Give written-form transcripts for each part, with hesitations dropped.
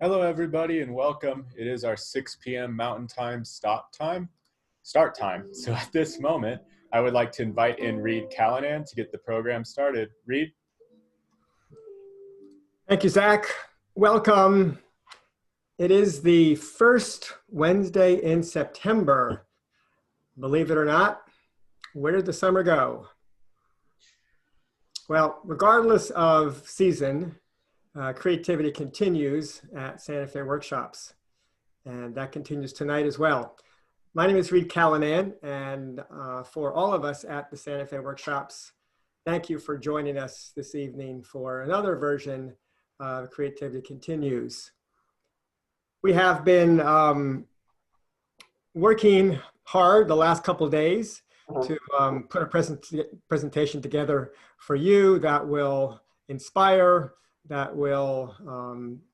Hello, everybody, and welcome. It is our 6 p.m. Mountain Time start time. So at this moment, I would like to invite in Reed Callanan to get the program started. Reed? Thank you, Zach. Welcome. It is the first Wednesday in September. Believe it or not, where did the summer go? Well, regardless of season, creativity continues at Santa Fe Workshops, and that continues tonight as well. My name is Reed Callanan, and for all of us at the Santa Fe Workshops, thank you for joining us this evening for another version of Creativity Continues. We have been working hard the last couple of days to put a presentation together for you that will inspire, that will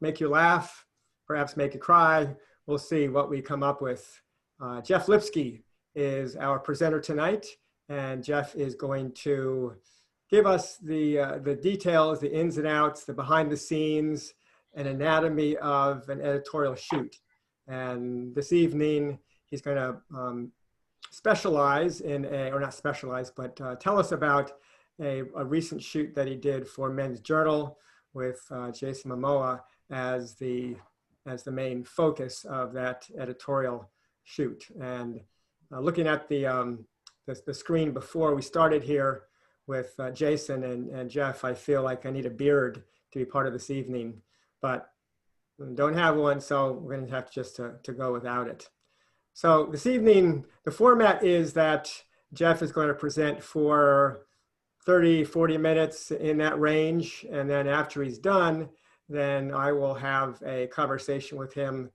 make you laugh, perhaps make you cry. We'll see what we come up with. Jeff Lipsky is our presenter tonight, and Jeff is going to give us the details, the ins and outs, the behind the scenes, an anatomy of an editorial shoot. And this evening, he's going to specialize in or not specialize, but tell us about a recent shoot that he did for Men's Journal with Jason Momoa as the main focus of that editorial shoot. And looking at the screen before we started here with Jason and Jeff, I feel like I need a beard to be part of this evening, but don't have one, so we're going to have to go without it. So this evening, the format is that Jeff is going to present for 30, 40 minutes in that range, and then after he's done, then I will have a conversation with him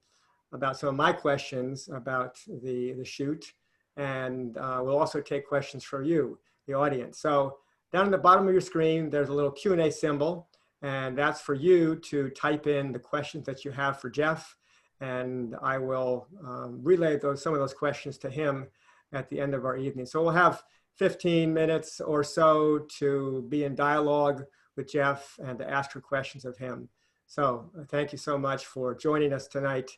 about some of my questions about the shoot, and we'll also take questions from you, the audience. So down at the bottom of your screen, there's a little Q&A symbol, and that's for you to type in the questions that you have for Jeff, and I will relay some of those questions to him at the end of our evening. So we'll have 15 minutes or so to be in dialogue with Jeff and to ask for questions of him. So thank you so much for joining us tonight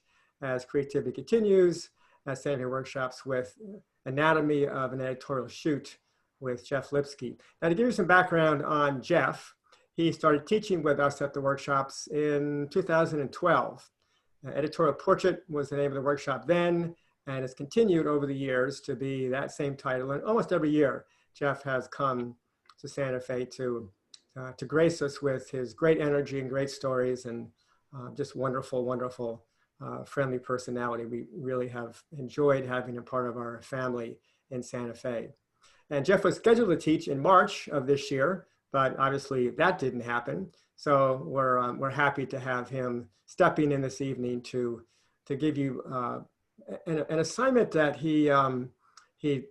as Creativity Continues at Santa Fe Workshops with Anatomy of an Editorial Shoot with Jeff Lipsky. Now, to give you some background on Jeff, he started teaching with us at the workshops in 2012. Editorial Portrait was the name of the workshop then, and it's continued over the years to be that same title. And almost every year, Jeff has come to Santa Fe to grace us with his great energy and great stories and just wonderful, wonderful, friendly personality. We really have enjoyed having him part of our family in Santa Fe. And Jeff was scheduled to teach in March of this year, but obviously that didn't happen. So we're happy to have him stepping in this evening to give you an assignment that he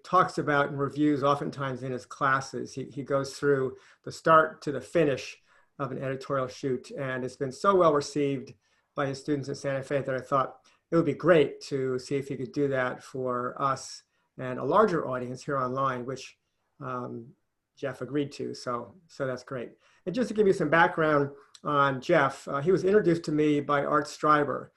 talks about and reviews oftentimes in his classes. He goes through the start to the finish of an editorial shoot, and it's been so well received by his students in Santa Fe that I thought it would be great to see if he could do that for us and a larger audience here online, which Jeff agreed to, so that's great. And just to give you some background on Jeff, he was introduced to me by Art Streiber,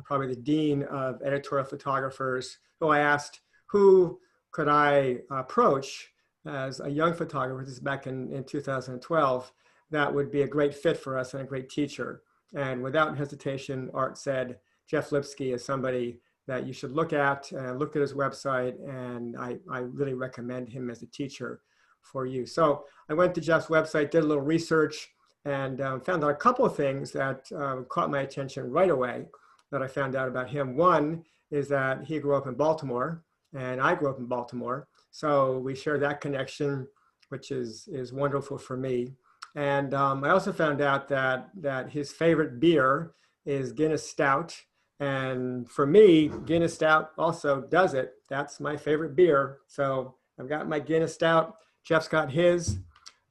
probably the dean of editorial photographers, who I asked who could I approach as a young photographer, this is back in 2012, that would be a great fit for us and a great teacher. And without hesitation, Art said, Jeff Lipsky is somebody that you should look at and look at his website, and I really recommend him as a teacher for you. So I went to Jeff's website, did a little research, and found out a couple of things that caught my attention right away that I found out about him. One is that he grew up in Baltimore, and I grew up in Baltimore. So we share that connection, which is wonderful for me. And I also found out that his favorite beer is Guinness Stout. And for me, Guinness Stout also does it. That's my favorite beer. So I've got my Guinness Stout. Jeff's got his.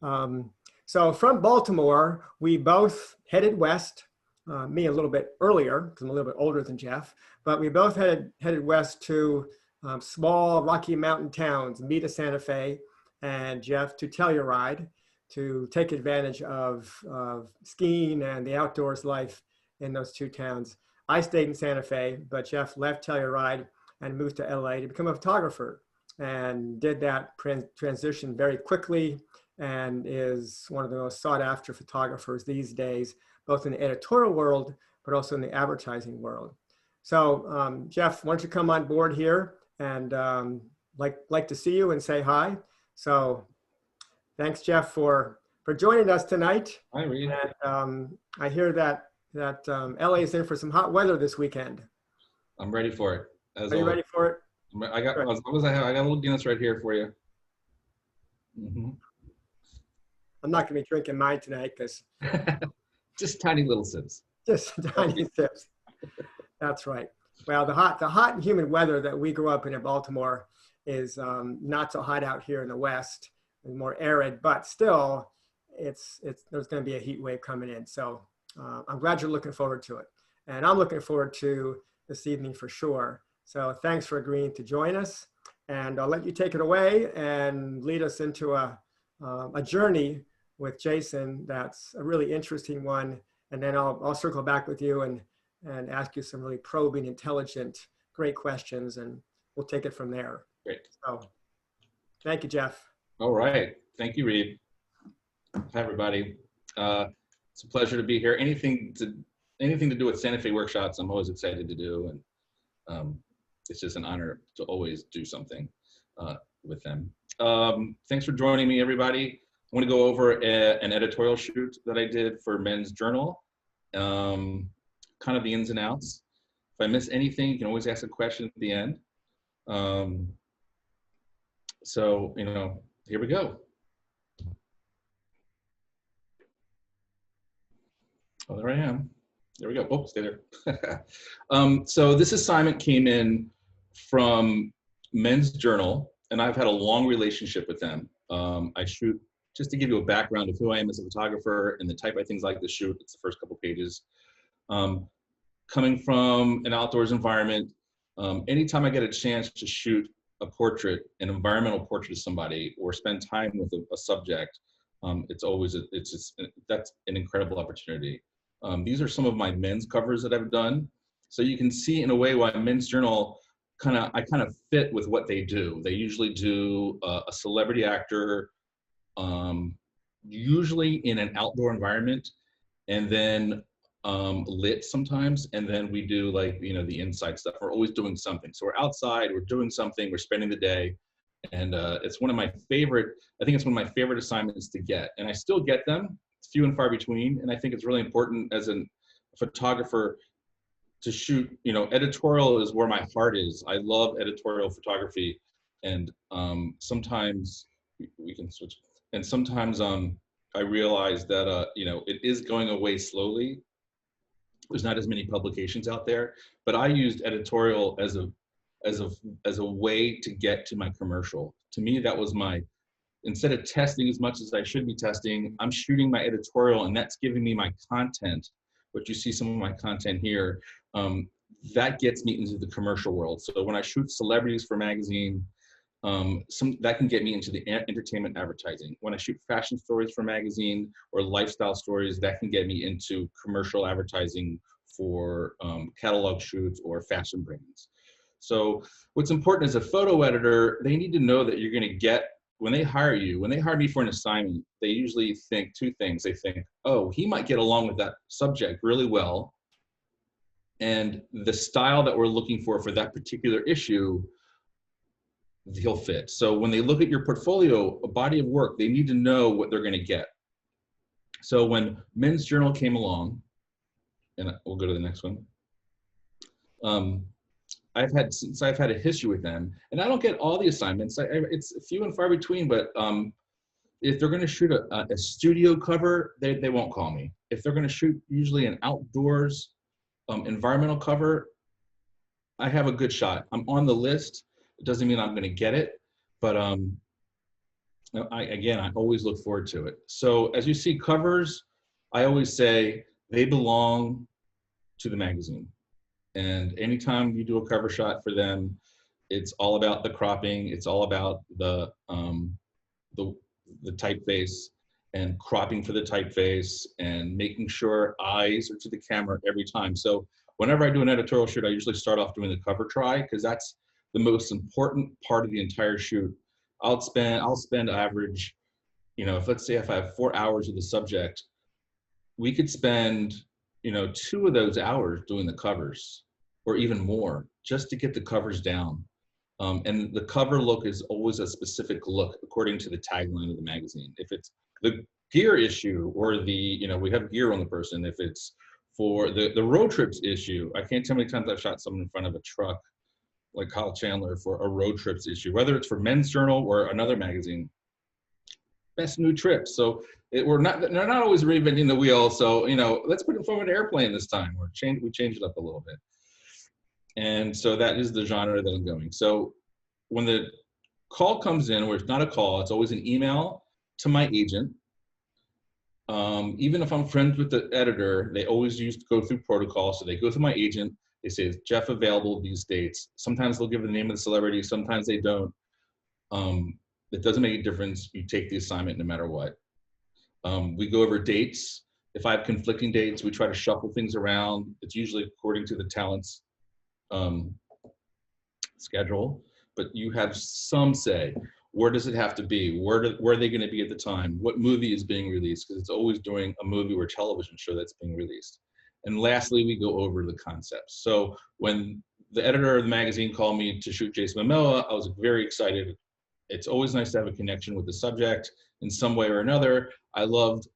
So from Baltimore, we both headed west, me a little bit earlier, because I'm a little bit older than Jeff, but we both headed west to small Rocky Mountain towns, Mita, Santa Fe, and Jeff to Telluride to take advantage of skiing and the outdoors life in those two towns. I stayed in Santa Fe, but Jeff left Telluride and moved to LA to become a photographer, and did that transition very quickly, and is one of the most sought after photographers these days, both in the editorial world, but also in the advertising world. So Jeff, why don't you come on board here, and like to see you and say hi. So thanks, Jeff, for joining us tonight. Hi, Reed. And I hear that LA is in for some hot weather this weekend. I'm ready for it. Are you ready for it? I got, as long as I got a little Guinness right here for you. I'm not going to be drinking mine tonight because just tiny little sips. Just tiny sips. That's right. Well, the hot and humid weather that we grew up in Baltimore is not so hot out here in the West, and more arid, but still, there's going to be a heat wave coming in. So I'm glad you're looking forward to it, and I'm looking forward to this evening for sure. So thanks for agreeing to join us, and I'll let you take it away and lead us into a journey with Jason that's a really interesting one, and then I'll circle back with you and ask you some really probing, intelligent, great questions, and we'll take it from there. Great. So thank you, Jeff. All right. Thank you, Reed. Hi, everybody. It's a pleasure to be here. Anything to do with Santa Fe workshops, I'm always excited to do, and it's just an honor to always do something with them. Thanks for joining me, everybody. I want to go over an editorial shoot that I did for Men's Journal, kind of the ins and outs. If I miss anything, you can always ask a question at the end. So, here we go. Oh, there I am. There we go. Oh, stay there. So this assignment came in from Men's Journal, and I've had a long relationship with them. I shoot, just to give you a background of who I am as a photographer and the type of things I like to shoot, it's the first couple pages. Coming from an outdoors environment, anytime I get a chance to shoot a portrait, an environmental portrait of somebody, or spend time with a subject, that's an incredible opportunity. These are some of my men's covers that I've done. So you can see in a way why Men's Journal I kind of fit with what they do. They usually do a celebrity actor, usually in an outdoor environment, and then lit sometimes, and then we do the inside stuff. We're always doing something. So we're outside, we're doing something, we're spending the day, and it's one of my favorite, I think it's one of my favorite assignments to get, and I still get them. It's few and far between, and I think it's really important as a photographer to shoot, editorial is where my heart is. I love editorial photography, and sometimes we can switch, and sometimes I realize that it is going away slowly. There's not as many publications out there, but I used editorial as a way to get to my commercial. To me, that was instead of testing as much as I should be testing, I'm shooting my editorial, and that's giving me my content. What you see some of my content here, that gets me into the commercial world. So when I shoot celebrities for magazine, that can get me into the entertainment advertising. When I shoot fashion stories for magazine or lifestyle stories, that can get me into commercial advertising for catalog shoots or fashion brands. So what's important as a photo editor, they need to know that you're going to get, when they hire me for an assignment, they usually think two things. They think, oh, he might get along with that subject really well, and the style that we're looking for that particular issue, he'll fit. So when they look at your portfolio, a body of work, they need to know what they're going to get. So when Men's Journal came along, and we'll go to the next one. I've had a history with them, and I don't get all the assignments. It's few and far between, but if they're going to shoot a studio cover, they won't call me. If they're going to shoot usually an outdoors environmental cover, I have a good shot. I'm on the list. It doesn't mean I'm going to get it, but I always look forward to it. So as you see covers, I always say they belong to the magazine. And anytime you do a cover shot for them, it's all about the cropping. It's all about the typeface. and cropping for the typeface and making sure eyes are to the camera every time. So whenever I do an editorial shoot, I usually start off doing the cover try, because that's the most important part of the entire shoot. I'll spend average, let's say if I have 4 hours with the subject, we could spend, 2 of those hours doing the covers, or even more, just to get the covers down. And the cover look is always a specific look according to the tagline of the magazine. If it's the gear issue, or we have gear on the person. If it's for the road trips issue, I can't tell how many times I've shot someone in front of a truck, like Kyle Chandler, for a road trips issue, whether it's for Men's Journal or another magazine. Best new trips. So they're not always reinventing the wheel. So, let's put it from an airplane this time, or we change it up a little bit. And so that is the genre that I'm going. So when the call comes in, or it's not a call, it's always an email to my agent. Even if I'm friends with the editor, they always used to go through protocol. So they go through my agent. They say, is Jeff available these dates? Sometimes they'll give the name of the celebrity. Sometimes they don't. It doesn't make a difference. You take the assignment no matter what. We go over dates. If I have conflicting dates, we try to shuffle things around. It's usually according to the talent's schedule, but you have some say. Where does it have to be? Where are they going to be at the time? What movie is being released? Because it's always during a movie or television show that's being released. And lastly, we go over the concepts. So when the editor of the magazine called me to shoot Jason Momoa, I was very excited. It's always nice to have a connection with the subject in some way or another. I loved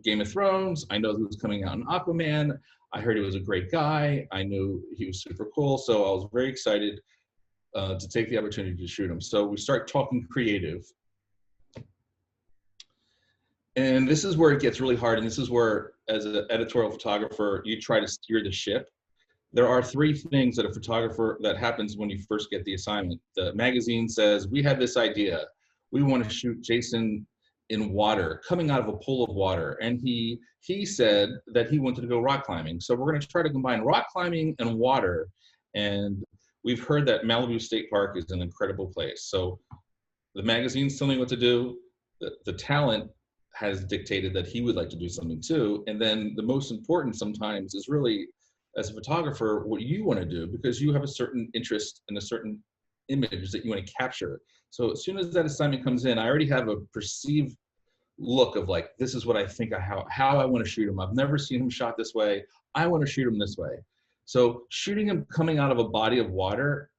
Game of Thrones. I know he was coming out in Aquaman. I heard he was a great guy. I knew he was super cool. So I was very excited to take the opportunity to shoot him. So we start talking creative. And this is where it gets really hard. And this is where, as an editorial photographer, you try to steer the ship. There are 3 things that a photographer that happens when you first get the assignment. The magazine says, we have this idea. We want to shoot Jason in water, coming out of a pool of water. And he said that he wanted to go rock climbing. So we're going to try to combine rock climbing and water. And we've heard that Malibu State Park is an incredible place. So the magazine's telling me what to do. The talent has dictated that he would like to do something too. And then the most important sometimes is really, as a photographer, what you want to do, because you have a certain interest in a certain image that you want to capture. So as soon as that assignment comes in, I already have a perceived look of like, this is what I think how I want to shoot him. I've never seen him shot this way. I want to shoot him this way. So shooting him coming out of a body of water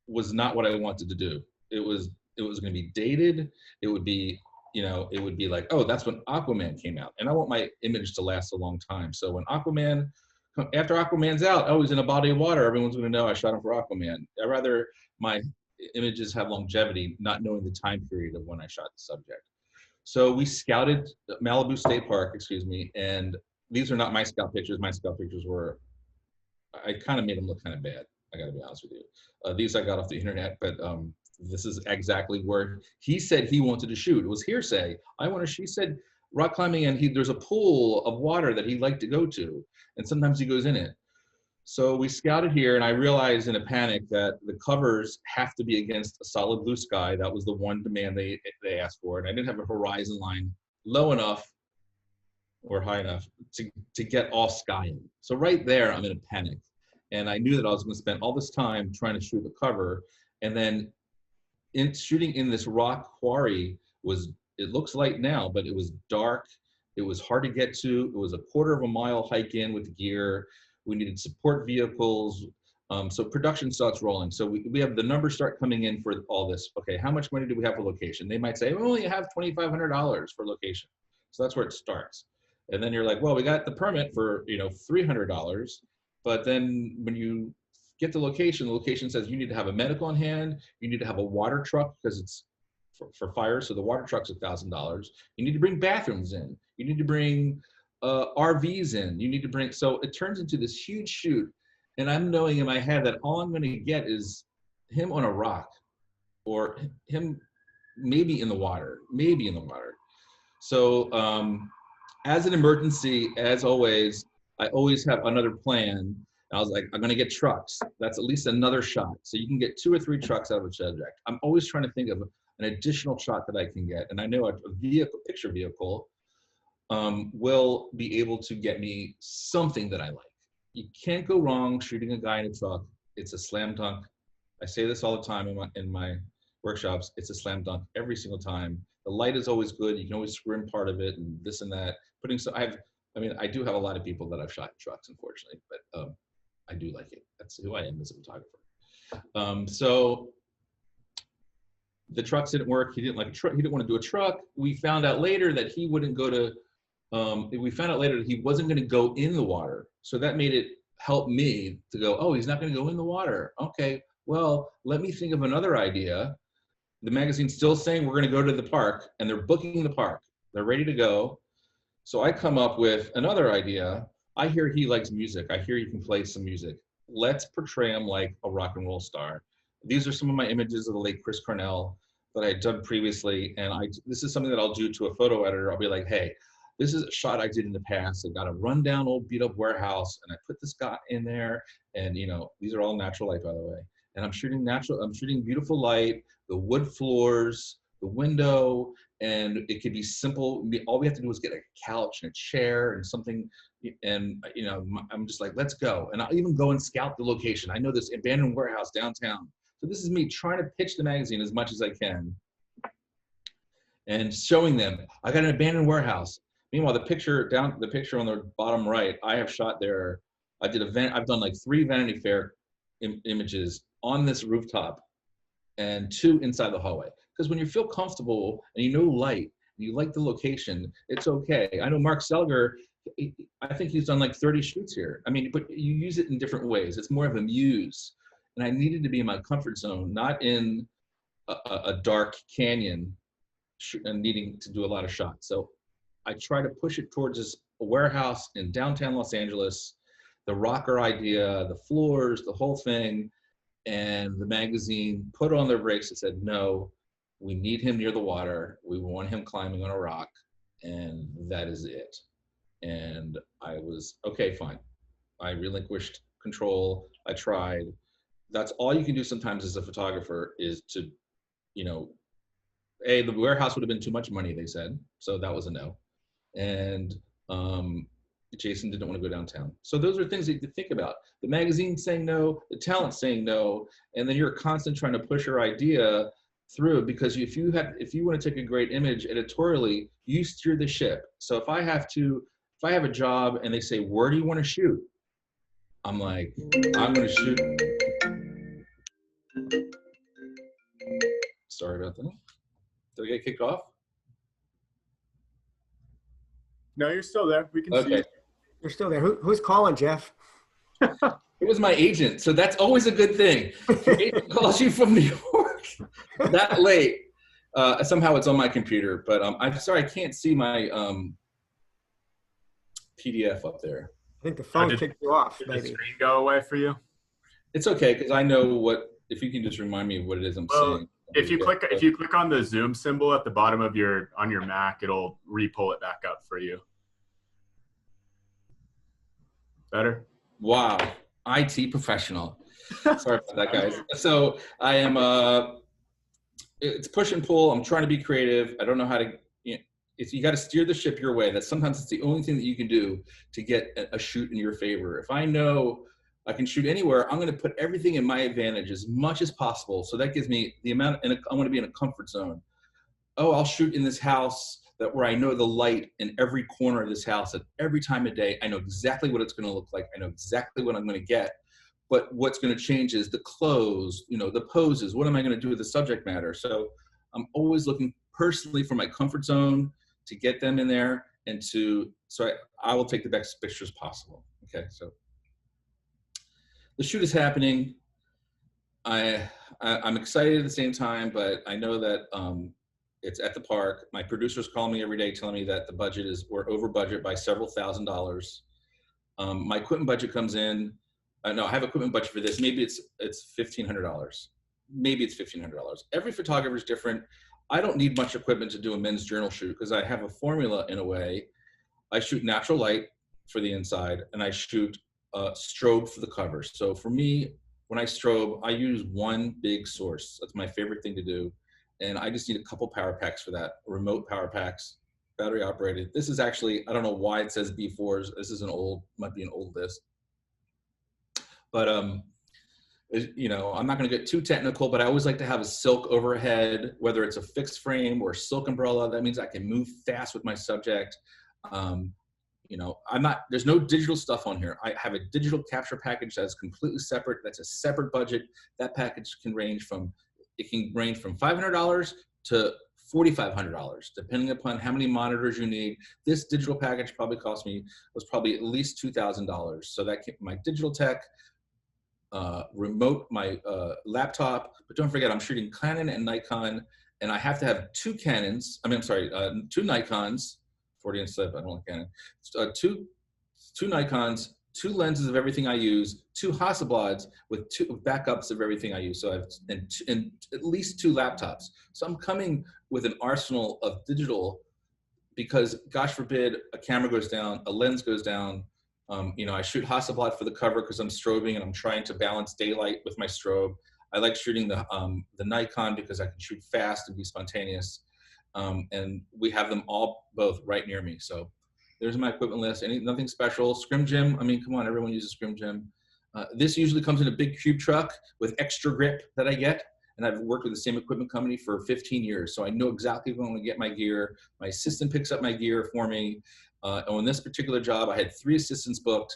was not what I wanted to do. It was going to be dated. It would be, it would be like, oh, that's when Aquaman came out. And I want my image to last a long time. So when after Aquaman's out, oh, he's in a body of water, everyone's going to know I shot him for Aquaman. I'd rather my images have longevity, not knowing the time period of when I shot the subject. So we scouted Malibu State Park, and these are not my scout pictures. My scout pictures were, I kind of made them look kind of bad. I got to be honest with you. These I got off the internet, but this is exactly where he said he wanted to shoot. It was hearsay. She said rock climbing, and there's a pool of water that he'd like to go to, and sometimes he goes in it. So we scouted here, and I realized in a panic that the covers have to be against a solid blue sky. That was the one demand they asked for, and I didn't have a horizon line low enough or high enough to get all sky in. So right there, I'm in a panic, and I knew that I was going to spend all this time trying to shoot the cover, and then shooting in this rock quarry it looks light now, but it was dark. It was hard to get to. It was a 1/4 mile hike in with gear. We needed support vehicles. So production starts rolling. So we have the numbers start coming in for all this. Okay, how much money do we have for location? They might say, we only have $2,500 for location. So that's where it starts. And then you're like, well, we got the permit for $300. But then when you get the location says you need to have a medical on hand. You need to have a water truck because it's for fire. So the water truck's $1,000. You need to bring bathrooms in. You need to bring RVs in. You need to bring, so it turns into this huge shoot. And I'm knowing in my head that all I'm going to get is him on a rock, or him maybe in the water. So as an emergency, as always, I always have another plan. And I was like, I'm going to get trucks. That's at least another shot. So you can get 2 or 3 trucks out of a subject. I'm always trying to think of an additional shot that I can get. And I know a picture vehicle will be able to get me something that I like. You can't go wrong shooting a guy in a truck. It's a slam dunk. I say this all the time in my workshops. It's a slam dunk every single time. The light is always good. You can always scrim part of it and this and that. I do have a lot of people that I've shot in trucks, unfortunately, but I do like it. That's who I am as a photographer. So the trucks didn't work. He didn't like a truck. He didn't want to do a truck. We found out later that he wouldn't go to, we found out later that he wasn't going to go in the water. So that made it help me to go, oh, he's not going to go in the water. Okay, well, let me think of another idea. The magazine's still saying we're going to go to the park, and they're booking the park. They're ready to go. So I come up with another idea. I hear he likes music. I hear he can play some music. Let's portray him like a rock and roll star. These are some of my images of the late Chris Cornell that I had done previously. And this is something that I'll do to a photo editor. I'll be like, hey, this is a shot I did in the past. I got a rundown old beat up warehouse and I put this guy in there. And these are all natural light, by the way. And I'm shooting beautiful light, the wood floors, the window, and it could be simple. All we have to do is get a couch and a chair and something. And I'm just like, let's go. And I'll even go and scout the location. I know this abandoned warehouse downtown. So this is me trying to pitch the magazine as much as I can and showing them, I got an abandoned warehouse. Meanwhile, the picture on the bottom right, I have shot there. I've done like 3 Vanity Fair images on this rooftop and 2 inside the hallway. Because when you feel comfortable and you know light, and you like the location, it's okay. I know Mark Selger, I think he's done like 30 shoots here. I mean, but you use it in different ways. It's more of a muse. And I needed to be in my comfort zone, not in a dark canyon and needing to do a lot of shots. So I try to push it towards this warehouse in downtown Los Angeles, the rocker idea, the floors, the whole thing. And the magazine put on their brakes and said, no, we need him near the water. We want him climbing on a rock. And that is it. And I was, okay, fine. I relinquished control. I tried. That's all you can do sometimes as a photographer is to, the warehouse would have been too much money, they said. So that was a no. And Jason didn't want to go downtown. So those are things that you can think about. The magazine saying no, the talent saying no, and then you're constantly trying to push your idea through, because if you want to take a great image editorially, you steer the ship. So if I have a job and they say, where do you want to shoot? I'm like, I'm going to shoot. Sorry about that. Did I get kicked off? No, you're still there. We can see you. You're still there. Who's calling, Jeff? It was my agent, so that's always a good thing. Your agent calls you from New York that late. Somehow it's on my computer, but I'm sorry, I can't see my PDF up there. I think the phone kicked you off. Did maybe the screen go away for you? It's okay, because I know if you can just remind me of what it is I'm saying. If you click on the zoom symbol at the bottom of on your Mac, it'll re-pull it back up for you. Better? Wow, IT professional. Sorry about that, guys. So I am it's push and pull. I'm trying to be creative. I don't know how to, you got to steer the ship your way. Sometimes it's the only thing that you can do to get a shoot in your favor. If I know I can shoot anywhere, I'm going to put everything in my advantage as much as possible. So that gives me the amount, and I want to be in a comfort zone. Oh, I'll shoot in this house where I know the light in every corner of this house at every time of day. I know exactly what it's going to look like. I know exactly what I'm going to get. But what's going to change is the clothes, the poses. What am I going to do with the subject matter? So I'm always looking personally for my comfort zone to get them in there, and so I will take the best pictures possible. Okay, so the shoot is happening. I'm excited at the same time, but I know that it's at the park. My producers call me every day telling me that we're over budget by several $1,000s. My equipment budget comes in. No, I have equipment budget for this. Maybe it's $1,500. Maybe it's $1,500. Every photographer is different. I don't need much equipment to do a men's journal shoot because I have a formula in a way. I shoot natural light for the inside, and I shoot strobe for the cover. So for me, when I strobe, I use one big source. That's my favorite thing to do. And I just need a couple power packs for that, remote power packs. battery operated. This is actually, I don't know why it says B4s. This is might be an old list. But, you know, I'm not going to get too technical, but I always like to have a silk overhead, whether it's a fixed frame or a silk umbrella. That means I can move fast with my subject. You know, there's no digital stuff on here. I have a digital capture package that's completely separate. That's a separate budget. That package can range from $500 to $4,500, depending upon how many monitors you need. This digital package was probably at least $2,000. So that kept my digital tech, remote, my laptop, but don't forget I'm shooting Canon and Nikon, and I have to have two Nikons, 40-inch slip, I don't like Canon, two Nikons, two lenses of everything I use, two Hasselblads with two backups of everything I use. So I have and at least two laptops. So I'm coming with an arsenal of digital because, gosh forbid, a camera goes down, a lens goes down. You know, I shoot Hasselblad for the cover because I'm strobing and I'm trying to balance daylight with my strobe. I like shooting the Nikon because I can shoot fast and be spontaneous. And we have them both right near me. So there's my equipment list. Nothing special. Scrim Gym. I mean, come on, everyone uses Scrim Gym. This usually comes in a big cube truck with extra grip that I get. And I've worked with the same equipment company for 15 years. So I know exactly when I'm going to get my gear. My assistant picks up my gear for me. On this particular job, I had 3 assistants booked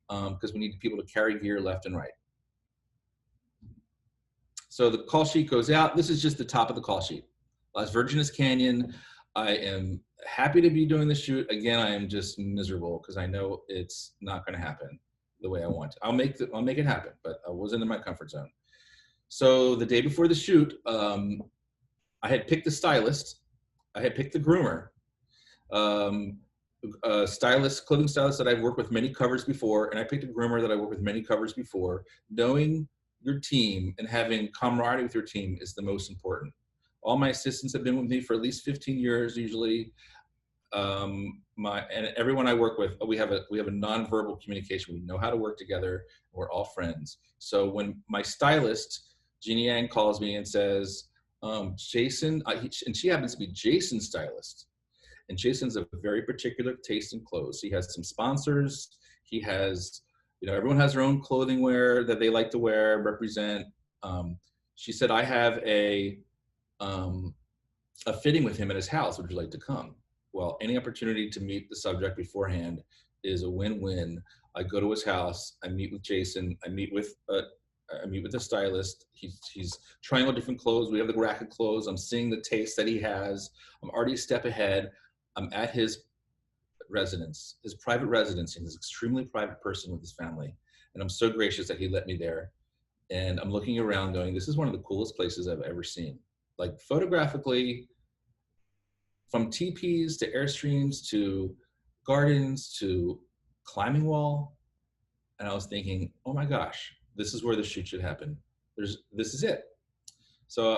because we needed people to carry gear left and right. So the call sheet goes out. This is just the top of the call sheet. Las Virgenes Canyon. I am happy to be doing the shoot. Again, I am just miserable because I know it's not going to happen the way I want. I'll make it happen, but I wasn't in my comfort zone. So the day before the shoot, I had picked the stylist. I had picked the groomer. Clothing stylist that I've worked with many covers before, and I picked a groomer that I worked with many covers before. Knowing your team and having camaraderie with your team is the most important. All my assistants have been with me for at least 15 years, usually. And everyone I work with, we have a nonverbal communication. We know how to work together. We're all friends. So when my stylist, Jeannie Yang, calls me and says, Jason, and she happens to be Jason's stylist. And Jason's a very particular taste in clothes. He has some sponsors. He has, you know, everyone has their own clothing wear that they like to wear, represent. She said, I have a fitting with him at his house. Would you like to come? Well, any opportunity to meet the subject beforehand is a win-win. I go to his house. I meet with Jason. I meet with the stylist. He's trying all different clothes. We have the rack of clothes. I'm seeing the taste that he has. I'm already a step ahead. I'm at his residence, his private residence. He's an extremely private person with his family. And I'm so gracious that he let me there. And I'm looking around going, this is one of the coolest places I've ever seen. Like photographically, from teepees to Airstreams to gardens to climbing wall. And I was thinking, oh my gosh, this is where the shoot should happen. This is it. So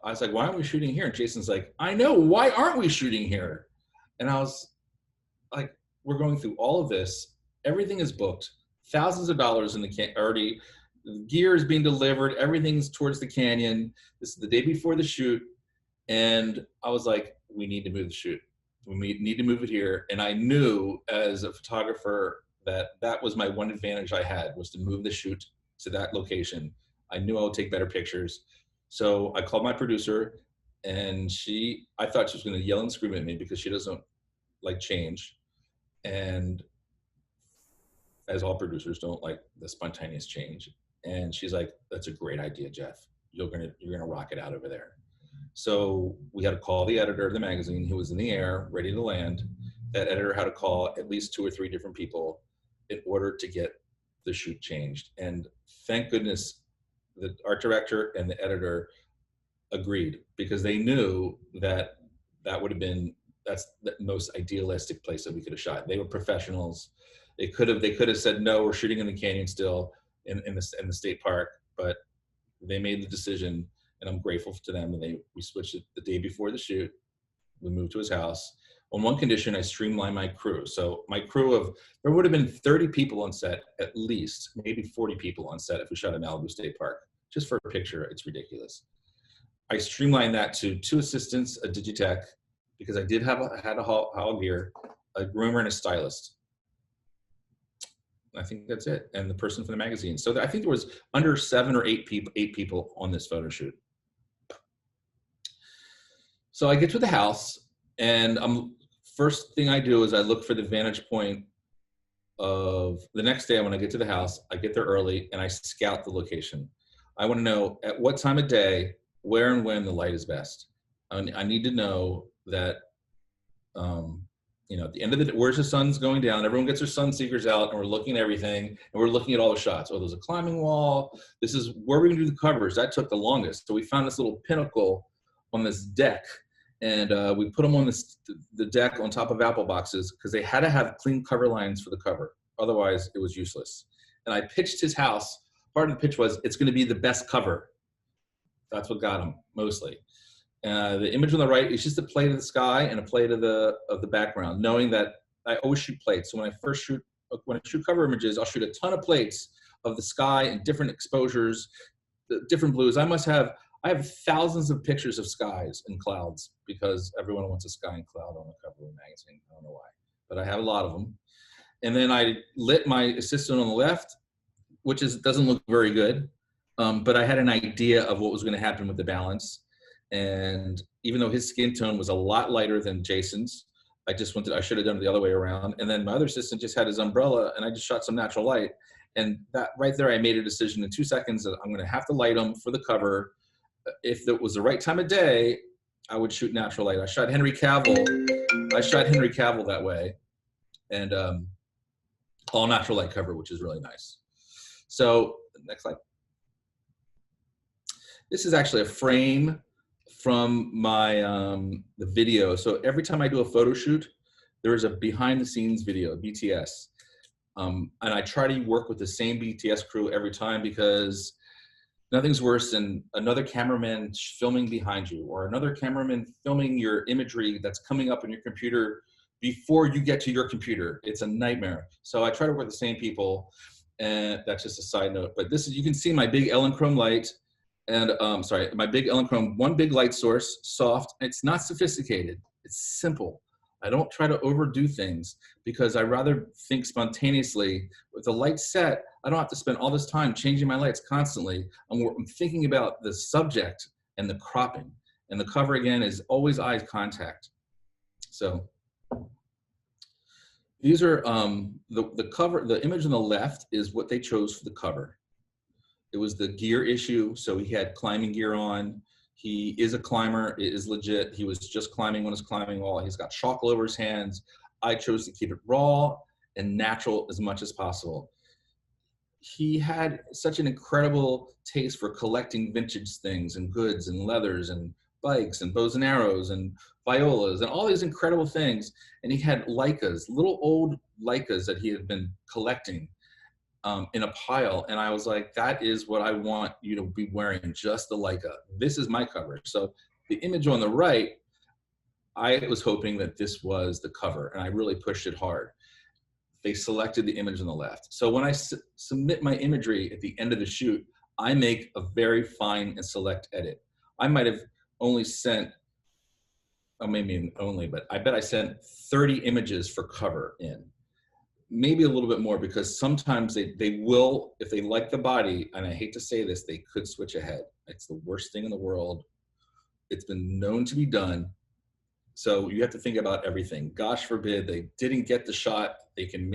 I was like, why aren't we shooting here? And Jason's like, I know, why aren't we shooting here? And I was like, we're going through all of this. Everything is booked. Thousands of dollars in the already. Gear is being delivered. Everything's towards the canyon. This is the day before the shoot. And I was like, we need to move the shoot. We need to move it here. And I knew as a photographer that was my one advantage I had, was to move the shoot to that location. I knew I would take better pictures. So I called my producer, and I thought she was going to yell and scream at me because she doesn't like change. And as all producers don't like the spontaneous change. And she's like, that's a great idea, Jeff. You're gonna rock it out over there. So we had to call the editor of the magazine, who was in the air, ready to land. That editor had to call at least 2 or 3 different people in order to get the shoot changed. And thank goodness the art director and the editor agreed, because they knew that that's the most idealistic place that we could have shot. They were professionals. They could have said, no, we're shooting in the canyon still in the state park, but they made the decision, and I'm grateful to them. And we switched it the day before the shoot. We moved to his house. On one condition, I streamlined my crew. So my crew there would have been 30 people on set, at least, maybe 40 people on set if we shot in Malibu State Park. Just for a picture, it's ridiculous. I streamlined that to 2 assistants, a Digitech, because I did had a hall gear, a groomer and a stylist. I think that's it. And the person from the magazine. So I think there was under 7 or 8 people on this photo shoot. So I get to the house, and first thing I do is I look for the vantage point of the next day. When I get to the house, I get there early and I scout the location. I want to know at what time of day, where and when the light is best. I need to know that, at the end of the day, where's the sun's going down? Everyone gets their sun seekers out, and we're looking at everything, and we're looking at all the shots. Oh, there's a climbing wall. This is where we're going to do the covers. That took the longest. So we found this little pinnacle on this deck, and we put them on the deck on top of apple boxes because they had to have clean cover lines for the cover. Otherwise, it was useless. And I pitched his house. Part of the pitch was it's going to be the best cover. That's what got him mostly. The image on the right is just a plate of the sky and a plate of the background, knowing that I always shoot plates. So when I shoot cover images, I'll shoot a ton of plates of the sky and different exposures, different blues. I have thousands of pictures of skies and clouds because everyone wants a sky and cloud on the cover of a magazine. I don't know why, but I have a lot of them. And then I lit my assistant on the left, which doesn't look very good, but I had an idea of what was going to happen with the balance. And even though his skin tone was a lot lighter than Jason's, I should have done it the other way around. And then my other assistant just had his umbrella, and I just shot some natural light. And that right there, I made a decision in 2 seconds that I'm going to have to light them for the cover. If it was the right time of day, I would shoot natural light. I shot Henry Cavill that way, and all natural light cover, which is really nice. So next slide. This is actually a frame from my the video. So every time I do a photo shoot, there is a behind the scenes video, BTS. And I try to work with the same BTS crew every time because nothing's worse than another cameraman filming behind you or another cameraman filming your imagery that's coming up on your computer before you get to your computer. It's a nightmare. So I try to work with the same people, and that's just a side note. But this is, you can see my big Elinchrom light. And my big Elinchrom, one big light source, soft. It's not sophisticated. It's simple. I don't try to overdo things because I rather think spontaneously. With the light set, I don't have to spend all this time changing my lights constantly. I'm thinking about the subject and the cropping. And the cover, again, is always eye contact. So these are the cover. The image on the left is what they chose for the cover. It was the gear issue, so he had climbing gear on. He is a climber, it is legit. He was just climbing on his climbing wall. He's got chalk all over his hands. I chose to keep it raw and natural as much as possible. He had such an incredible taste for collecting vintage things and goods and leathers and bikes and bows and arrows and violas and all these incredible things. And he had Leicas, little old Leicas that he had been collecting in a pile, and I was like, that is what I want you to be wearing, just the Leica. This is my cover. So the image on the right, I was hoping that this was the cover, and I really pushed it hard. They selected the image on the left. So when I submit my imagery at the end of the shoot, I make a very fine and select edit. I might have only sent, maybe only, but I bet I sent 30 images for cover in. Maybe a little bit more, because sometimes they will, if they like the body, and I hate to say this, they could switch ahead. It's the worst thing in the world. It's been known to be done. So you have to think about everything. Gosh forbid they didn't get the shot, they can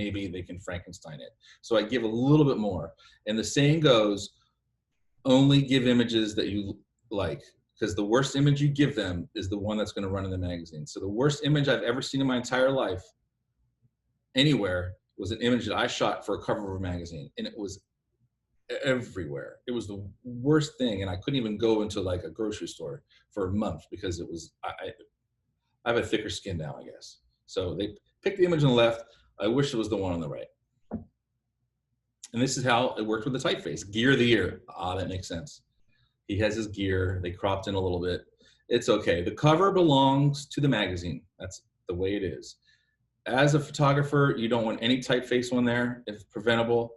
Frankenstein it. So I give a little bit more. And the saying goes, only give images that you like, because the worst image you give them is the one that's going to run in the magazine. So the worst image I've ever seen in my entire life, anywhere, was an image that I shot for a cover of a magazine, and it was everywhere. It was the worst thing, and I couldn't even go into like a grocery store for a month because it was, I have a thicker skin now, I guess. So they picked the image on the left. I wish it was the one on the right. And this is how it worked with the typeface. Gear of the year. Ah, that makes sense. He has his gear. They cropped in a little bit. It's okay. The cover belongs to the magazine. That's the way it is. As a photographer, you don't want any typeface on there if preventable.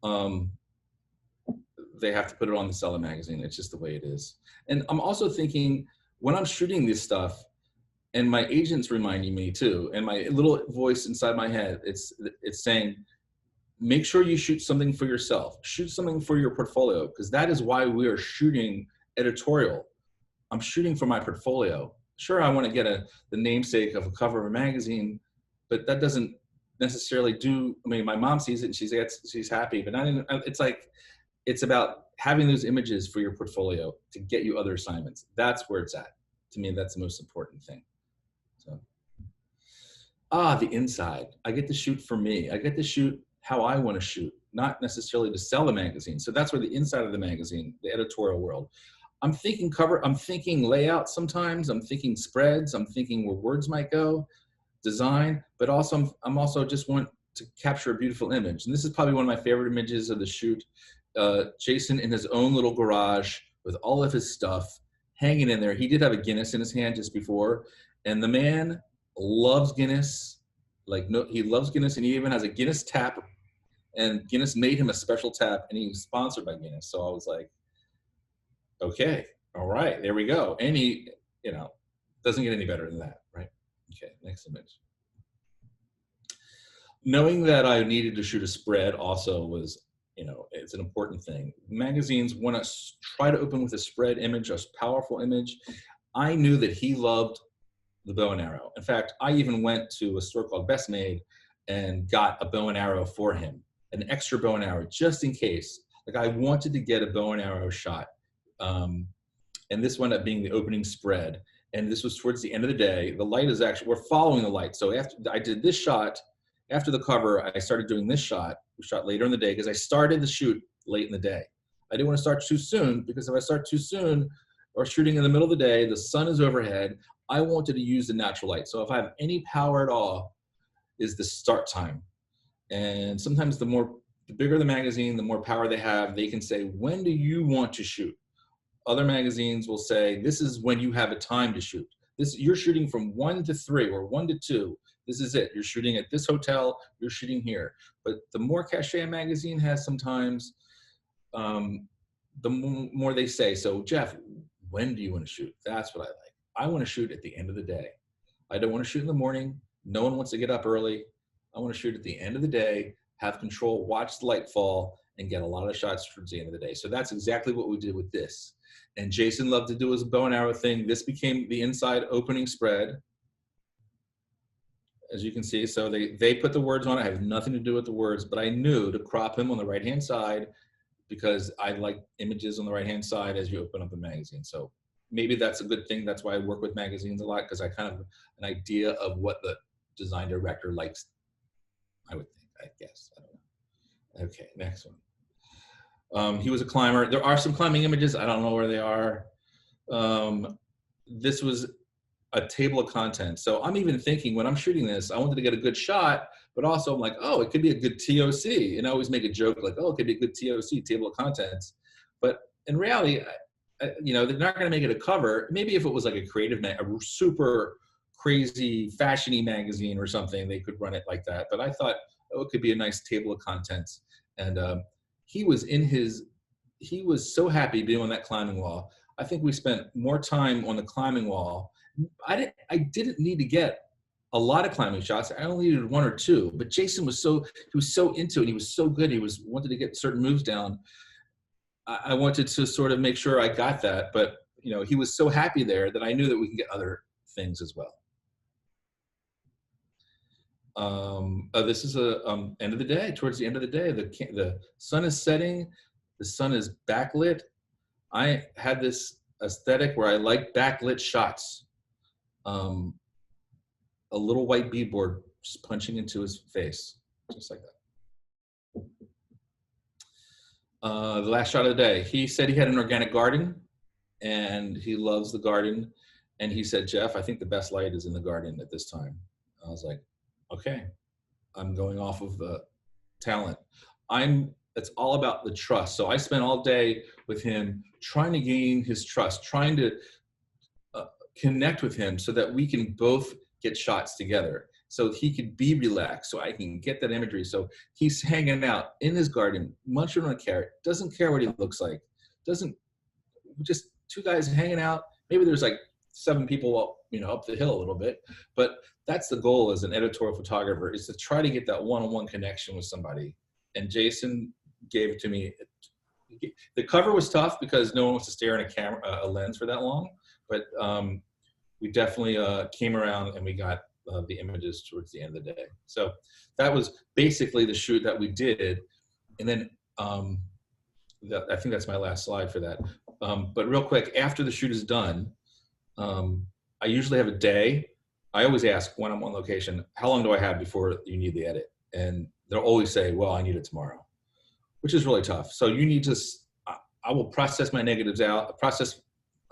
They have to put it on the Seller magazine. It's just the way it is. And I'm also thinking, when I'm shooting this stuff, And my agent's reminding me too, and my little voice inside my head, it's saying, make sure you shoot something for yourself, shoot something for your portfolio, because that is why we are shooting editorial. I'm shooting for my portfolio. Sure, I want to get the namesake of a cover of a magazine, but that doesn't necessarily do. I mean, my mom sees it and she's happy, but it's about having those images for your portfolio to get you other assignments. That's where it's at. To me, that's the most important thing. So, the inside. I get to shoot for me. I get to shoot how I want to shoot, not necessarily to sell a magazine. So that's where the inside of the magazine, the editorial world. I'm thinking cover, I'm thinking layout sometimes, I'm thinking spreads, I'm thinking where words might go, design, but also I'm also just want to capture a beautiful image. And this is probably one of my favorite images of the shoot. Jason in his own little garage with all of his stuff hanging in there. He did have a Guinness in his hand just before, and the man loves Guinness. He loves Guinness, and he even has a Guinness tap, and Guinness made him a special tap, and he was sponsored by Guinness. So I was like, okay, all right, there we go. And he, doesn't get any better than that, right? Okay, next image. Knowing that I needed to shoot a spread also was, it's an important thing. Magazines want to try to open with a spread image, a powerful image. I knew that he loved the bow and arrow. In fact, I even went to a store called Best Made and got a bow and arrow for him, an extra bow and arrow, just in case. I wanted to get a bow and arrow shot. And this wound up being the opening spread. And this was towards the end of the day. The light is we're following the light. So after I did this shot, after the cover, I started doing this shot. We shot later in the day because I started the shoot late in the day. I didn't want to start too soon, because if I start too soon or shooting in the middle of the day, the sun is overhead. I wanted to use the natural light. So if I have any power at all, is the start time. And sometimes the bigger the magazine, the more power they have, they can say, when do you want to shoot? Other magazines will say, this is when you have a time to shoot. You're shooting from 1 to 3 or 1 to 2. This is it. You're shooting at this hotel, you're shooting here. But the more cachet a magazine has sometimes, the more they say, so Jeff, when do you want to shoot? That's what I like. I want to shoot at the end of the day. I don't want to shoot in the morning. No one wants to get up early. I want to shoot at the end of the day, have control, watch the light fall, and get a lot of shots towards the end of the day. So that's exactly what we did with this. And Jason loved to do his bow and arrow thing. This became the inside opening spread, as you can see. So they put the words on it. I have nothing to do with the words, but I knew to crop him on the right-hand side, because I like images on the right-hand side as you open up a magazine. So maybe that's a good thing. That's why I work with magazines a lot, because I kind of an idea of what the design director likes, I would think, I guess. I don't know. Okay, next one. He was a climber. There are some climbing images. I don't know where they are. This was a table of contents. So I'm even thinking, when I'm shooting this, I wanted to get a good shot, but also I'm like, oh, it could be a good TOC. And I always make a joke like, oh, it could be a good TOC, table of contents. But in reality, they're not going to make it a cover. Maybe if it was like a creative, a super crazy fashion-y magazine or something, they could run it like that. But I thought, oh, it could be a nice table of contents. And he was so happy being on that climbing wall. I think we spent more time on the climbing wall. I didn't need to get a lot of climbing shots. I only needed 1 or 2, but Jason was so into it. He was so good. He wanted to get certain moves down. I wanted to sort of make sure I got that, but he was so happy there that I knew that we can get other things as well. This is end of the day. Towards the end of the day, the sun is setting, the sun is backlit. I had this aesthetic where I like backlit shots. A little white beadboard just punching into his face, just like that. The last shot of the day, he said he had an organic garden and he loves the garden. And he said, Jeff, I think the best light is in the garden at this time. I was like, okay, I'm going off of the talent. It's all about the trust. So I spent all day with him trying to gain his trust, trying to connect with him so that we can both get shots together, so he could be relaxed, so I can get that imagery. So he's hanging out in his garden, munching on a carrot, doesn't care what he looks like, just 2 guys hanging out. Maybe there's like 7 people up, up the hill a little bit. But that's the goal as an editorial photographer, is to try to get that one-on-one connection with somebody. And Jason gave it to me. The cover was tough because no one wants to stare in a lens for that long. But we definitely came around and we got the images towards the end of the day. So that was basically the shoot that we did. And then I think that's my last slide for that. But real quick, after the shoot is done, I usually have a day. I always ask when I'm on location, how long do I have before you need the edit? And they'll always say, well, I need it tomorrow, which is really tough. So you need to, I will process my negatives out, I'm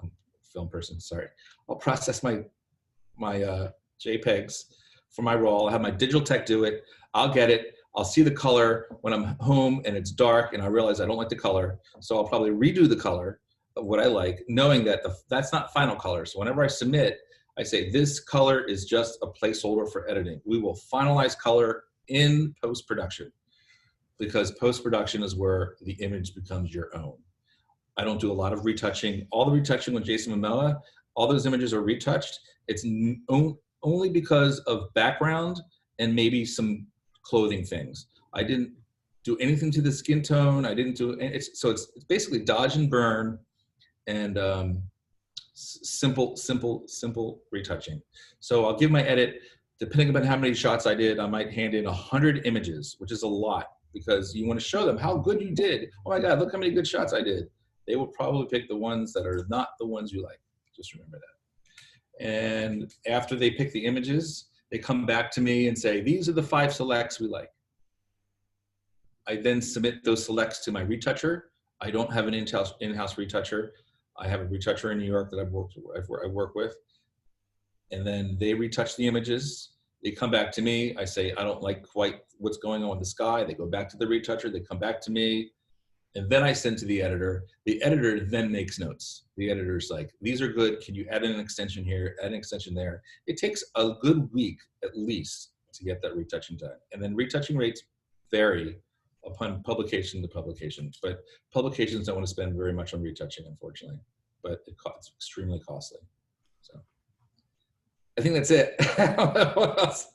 a film person, sorry. I'll process my JPEGs for my roll. I'll have my digital tech do it. I'll get it. I'll see the color when I'm home and it's dark and I realize I don't like the color. So I'll probably redo the color of what I like, knowing that that's not final color. So whenever I submit, I say, this color is just a placeholder for editing. We will finalize color in post-production, because post-production is where the image becomes your own. I don't do a lot of retouching. All the retouching with Jason Momoa, all those images are retouched. It's only because of background and maybe some clothing things. I didn't do anything to the skin tone. I didn't do so it's basically dodge and burn and simple retouching. So I'll give my edit, depending upon how many shots I did, I might hand in 100 images, which is a lot, because you want to show them how good you did. Oh my God, look how many good shots I did. They will probably pick the ones that are not the ones you like. Just remember that. And after they pick the images, they come back to me and say, these are the 5 selects we like. I then submit those selects to my retoucher. I don't have an in-house retoucher. I have a retoucher in New York that I work with. And then they retouch the images. They come back to me. I say, I don't like quite what's going on with the sky. They go back to the retoucher. They come back to me. And then I send to the editor. The editor then makes notes. The editor's like, these are good. Can you add in an extension here, add an extension there? It takes a good week at least to get that retouching done. And then retouching rates vary upon publication to publication. But publications don't want to spend very much on retouching, unfortunately. But it's extremely costly. So I think that's it. I don't know what else.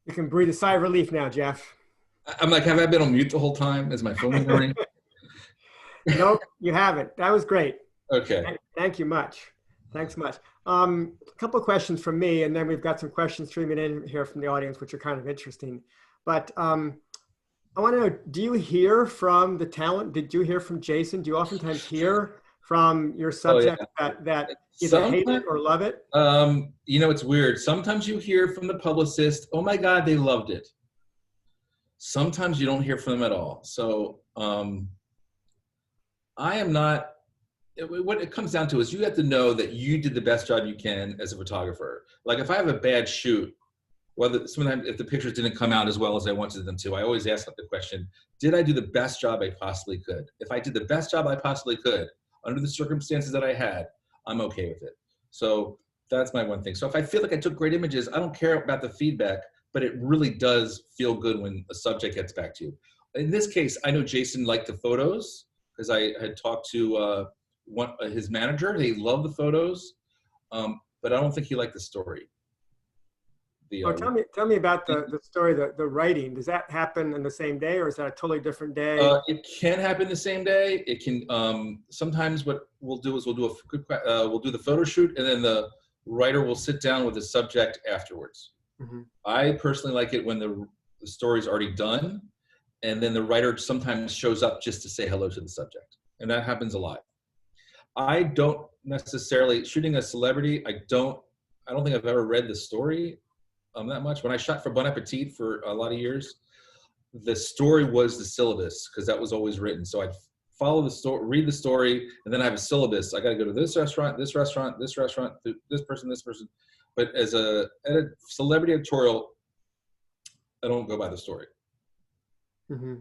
You can breathe a sigh of relief now, Jeff. I'm like, have I been on mute the whole time? Is my phone ringing? Nope, you haven't. That was great. Okay. Thank you much. Thanks much. A couple of questions from me, and then we've got some questions streaming in here from the audience, which are kind of interesting. But I want to know, do you hear from the talent? Did you hear from Jason? Do you oftentimes hear from your subject that either hate it or love it? You know, it's weird. Sometimes you hear from the publicist, oh my God, they loved it. Sometimes you don't hear from them at all. So I am not, what it comes down to is you have to know that you did the best job you can as a photographer. Like if I have a bad shoot, whether sometimes if the pictures didn't come out as well as I wanted them to, I always ask the question, did I do the best job I possibly could? If I did the best job I possibly could, under the circumstances that I had, I'm okay with it. So that's my one thing. So if I feel like I took great images, I don't care about the feedback, but it really does feel good when a subject gets back to you. In this case, I know Jason liked the photos because I had talked to his manager. He loved the photos, but I don't think he liked the story. Tell me about the story, the writing. Does that happen in the same day, or is that a totally different day? It can happen the same day. It can. Sometimes what we'll do is we'll do the photo shoot, and then the writer will sit down with the subject afterwards. Mm-hmm. I personally like it when the story's already done, and then the writer sometimes shows up just to say hello to the subject, and that happens a lot. I don't necessarily shooting a celebrity. I don't think I've ever read the story that much. When I shot for Bon Appetit for a lot of years, the story was the syllabus because that was always written. So I'd follow the story, read the story, and then I have a syllabus. I got to go to this restaurant, this restaurant, this restaurant, this person, this person. But as a celebrity editorial, I don't go by the story. Mm-hmm.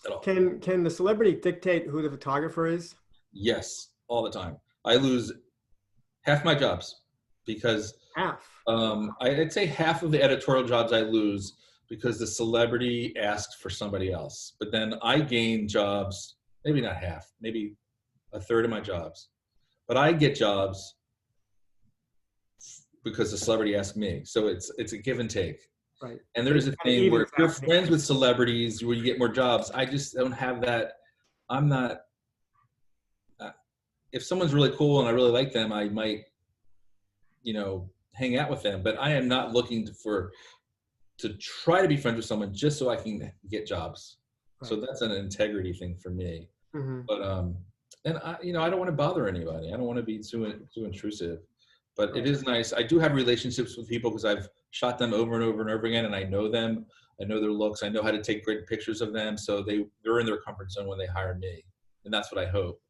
At all. Can the celebrity dictate who the photographer is? Yes, all the time. I lose half my jobs because I'd say half of the editorial jobs I lose because the celebrity asked for somebody else. But then I gain jobs, maybe not half, maybe a third of my jobs. But I get jobs because the celebrity asked me. So it's a give and take. Right. And there's a thing where if you're friends with celebrities where you get more jobs, I just don't have that. I'm not, if someone's really cool and I really like them, I might, hang out with them, but I am not looking to try to be friends with someone just so I can get jobs. Right. So that's an integrity thing for me. Mm-hmm. But, and I don't want to bother anybody. I don't want to be too intrusive. But it is nice. I do have relationships with people because I've shot them over and over and over again, and I know them. I know their looks. I know how to take great pictures of them. So they're in their comfort zone when they hire me, and that's what I hope.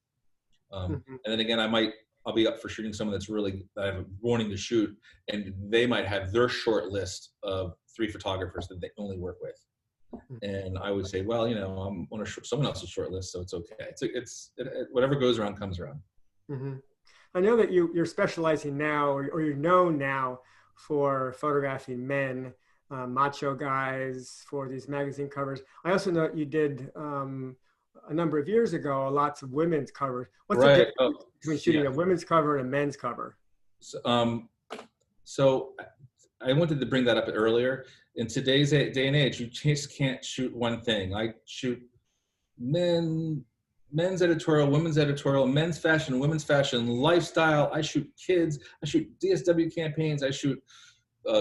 And then again, I'll be up for shooting someone that I have wanting to shoot, and they might have their short list of 3 photographers that they only work with. And I would say, well, I'm on someone else's short list, so it's okay. It's whatever goes around comes around. Mm-hmm. I know that you're specializing now, or you're known now for photographing men, macho guys for these magazine covers. I also know you did a number of years ago lots of women's covers. What's the difference between shooting a women's cover and a men's cover? So I wanted to bring that up earlier. In today's day and age, you just can't shoot one thing. I shoot men's editorial, women's editorial, men's fashion, women's fashion, lifestyle. I shoot kids. I shoot DSW campaigns. I shoot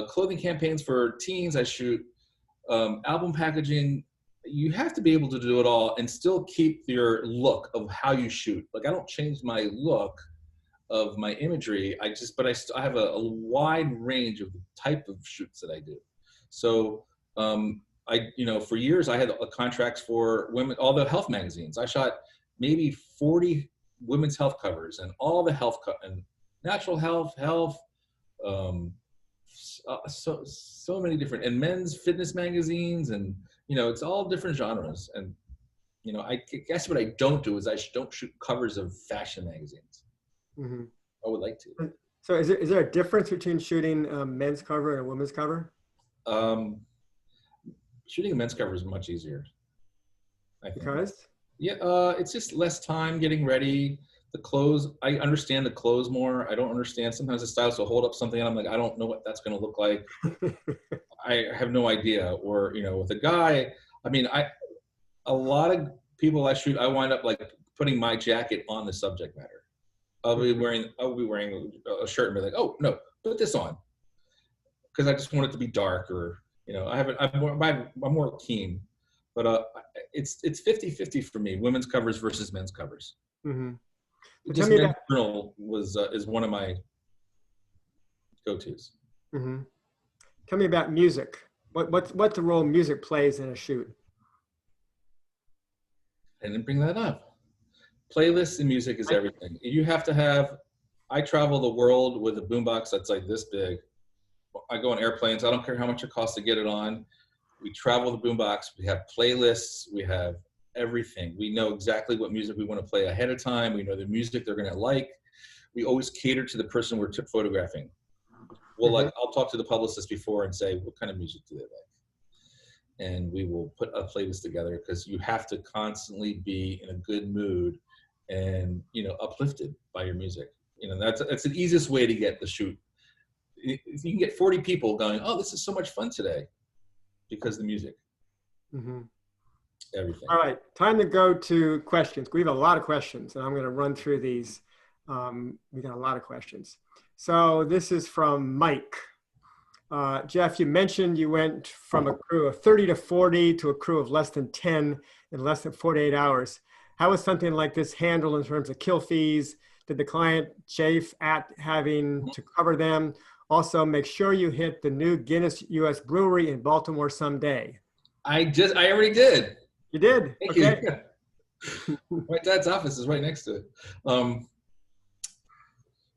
clothing campaigns for teens. I shoot album packaging. You have to be able to do it all and still keep your look of how you shoot. Like, I don't change my look of my imagery. I have a wide range of the type of shoots that I do. So for years I had contracts for women, all the health magazines. I shot maybe 40 women's health covers and all the health and natural health, so many different, and men's fitness magazines, and it's all different genres. And I guess what I don't do is I don't shoot covers of fashion magazines. Mm-hmm. I would like to. So is there a difference between shooting a men's cover and a women's cover? Shooting a men's cover is much easier, I think. Because? Yeah, it's just less time getting ready. The clothes, I understand the clothes more. I don't understand. Sometimes the stylist will hold up something and I'm like, I don't know what that's going to look like. I have no idea. Or, with a guy, a lot of people I shoot, I wind up like putting my jacket on the subject matter. I'll be wearing a shirt and be like, oh no, put this on. Because I just want it to be dark, or, I'm more keen. But it's 50-50 for me, women's covers versus men's covers. Mm-hmm. Just men's journal is one of my go-tos. Mm-hmm. Tell me about music. What's the role music plays in a shoot? I didn't bring that up. Playlists and music is everything. You have to have. I travel the world with a boombox that's like this big. I go on airplanes. I don't care how much it costs to get it on. We travel the boombox. We have playlists. We have everything. We know exactly what music we want to play ahead of time. We know the music they're going to like. We always cater to the person we're photographing. Well, like, I'll talk to the publicist before and say, what kind of music do they like? And we will put a playlist together, because you have to constantly be in a good mood and, uplifted by your music. That's the easiest way to get the shoot. You can get 40 people going, oh, this is so much fun today, because of the music. Mm-hmm. Everything. All right, time to go to questions. We have a lot of questions, and I'm going to run through these. We got a lot of questions. So this is from Mike. Jeff, you mentioned you went from a crew of 30 to 40 to a crew of less than 10 in less than 48 hours. How was something like this handled in terms of kill fees? Did the client chafe at having to cover them? Also, make sure you hit the new Guinness U.S. Brewery in Baltimore someday. I already did. You did? Thank you. My dad's office is right next to it.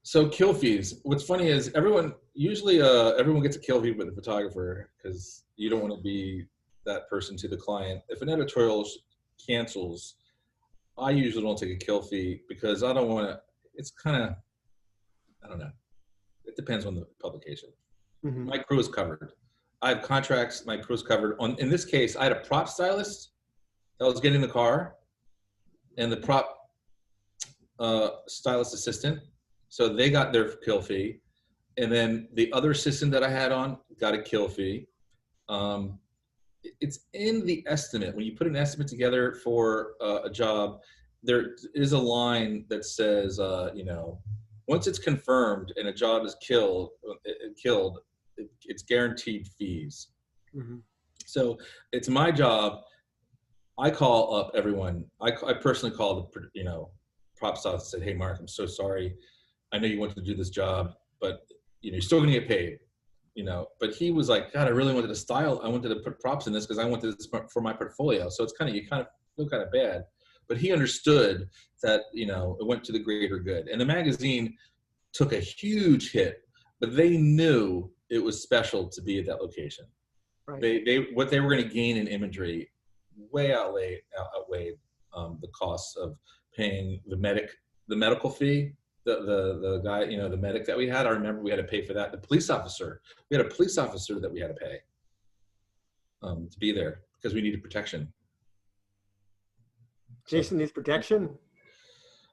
So kill fees. What's funny is everyone gets a kill fee with the photographer, because you don't want to be that person to the client. If an editorial cancels, I usually don't take a kill fee, because I don't want to. It's kind of, I don't know. It depends on the publication. Mm-hmm. My crew is covered. I have contracts. My crew's covered. In this case, I had a prop stylist that was getting the car, and the prop stylist assistant. So they got their kill fee. And then the other assistant that I had on got a kill fee. It's in the estimate. When you put an estimate together for a job, there is a line that says, once it's confirmed and a job is killed, it's guaranteed fees. Mm-hmm. So it's my job. I call up everyone. I personally call the prop stylist and said, "Hey, Mark, I'm so sorry. I know you wanted to do this job, but you're still going to get paid." But he was like, "God, I really wanted I wanted to put props in this because I wanted this for my portfolio." So it's you kind of feel kind of bad, but he understood that, it went to the greater good. And the magazine took a huge hit, but they knew it was special to be at that location. Right. What they were going to gain in imagery way outweighed the costs of paying the medical fee. The guy, the medic that we had, I remember we had to pay for that. The police officer, we had a police officer that we had to pay to be there because we needed protection. Jason needs protection?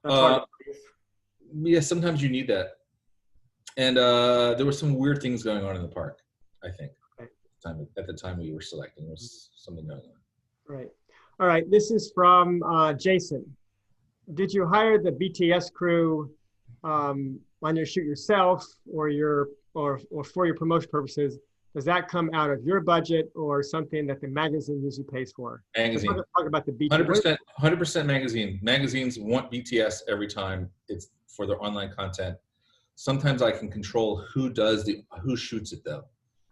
Yeah, sometimes you need that. And there were some weird things going on in the park, I think. Okay. At the time we were selecting, there was something going on. Right. All right, this is from Jason. Did you hire the BTS crew on your shoot yourself or for your promotion purposes? Does that come out of your budget or something that the magazine usually pays for? Magazine. Let's talk about the BTS. 100% magazine. Magazines want BTS every time it's for their online content. Sometimes I can control who shoots it though.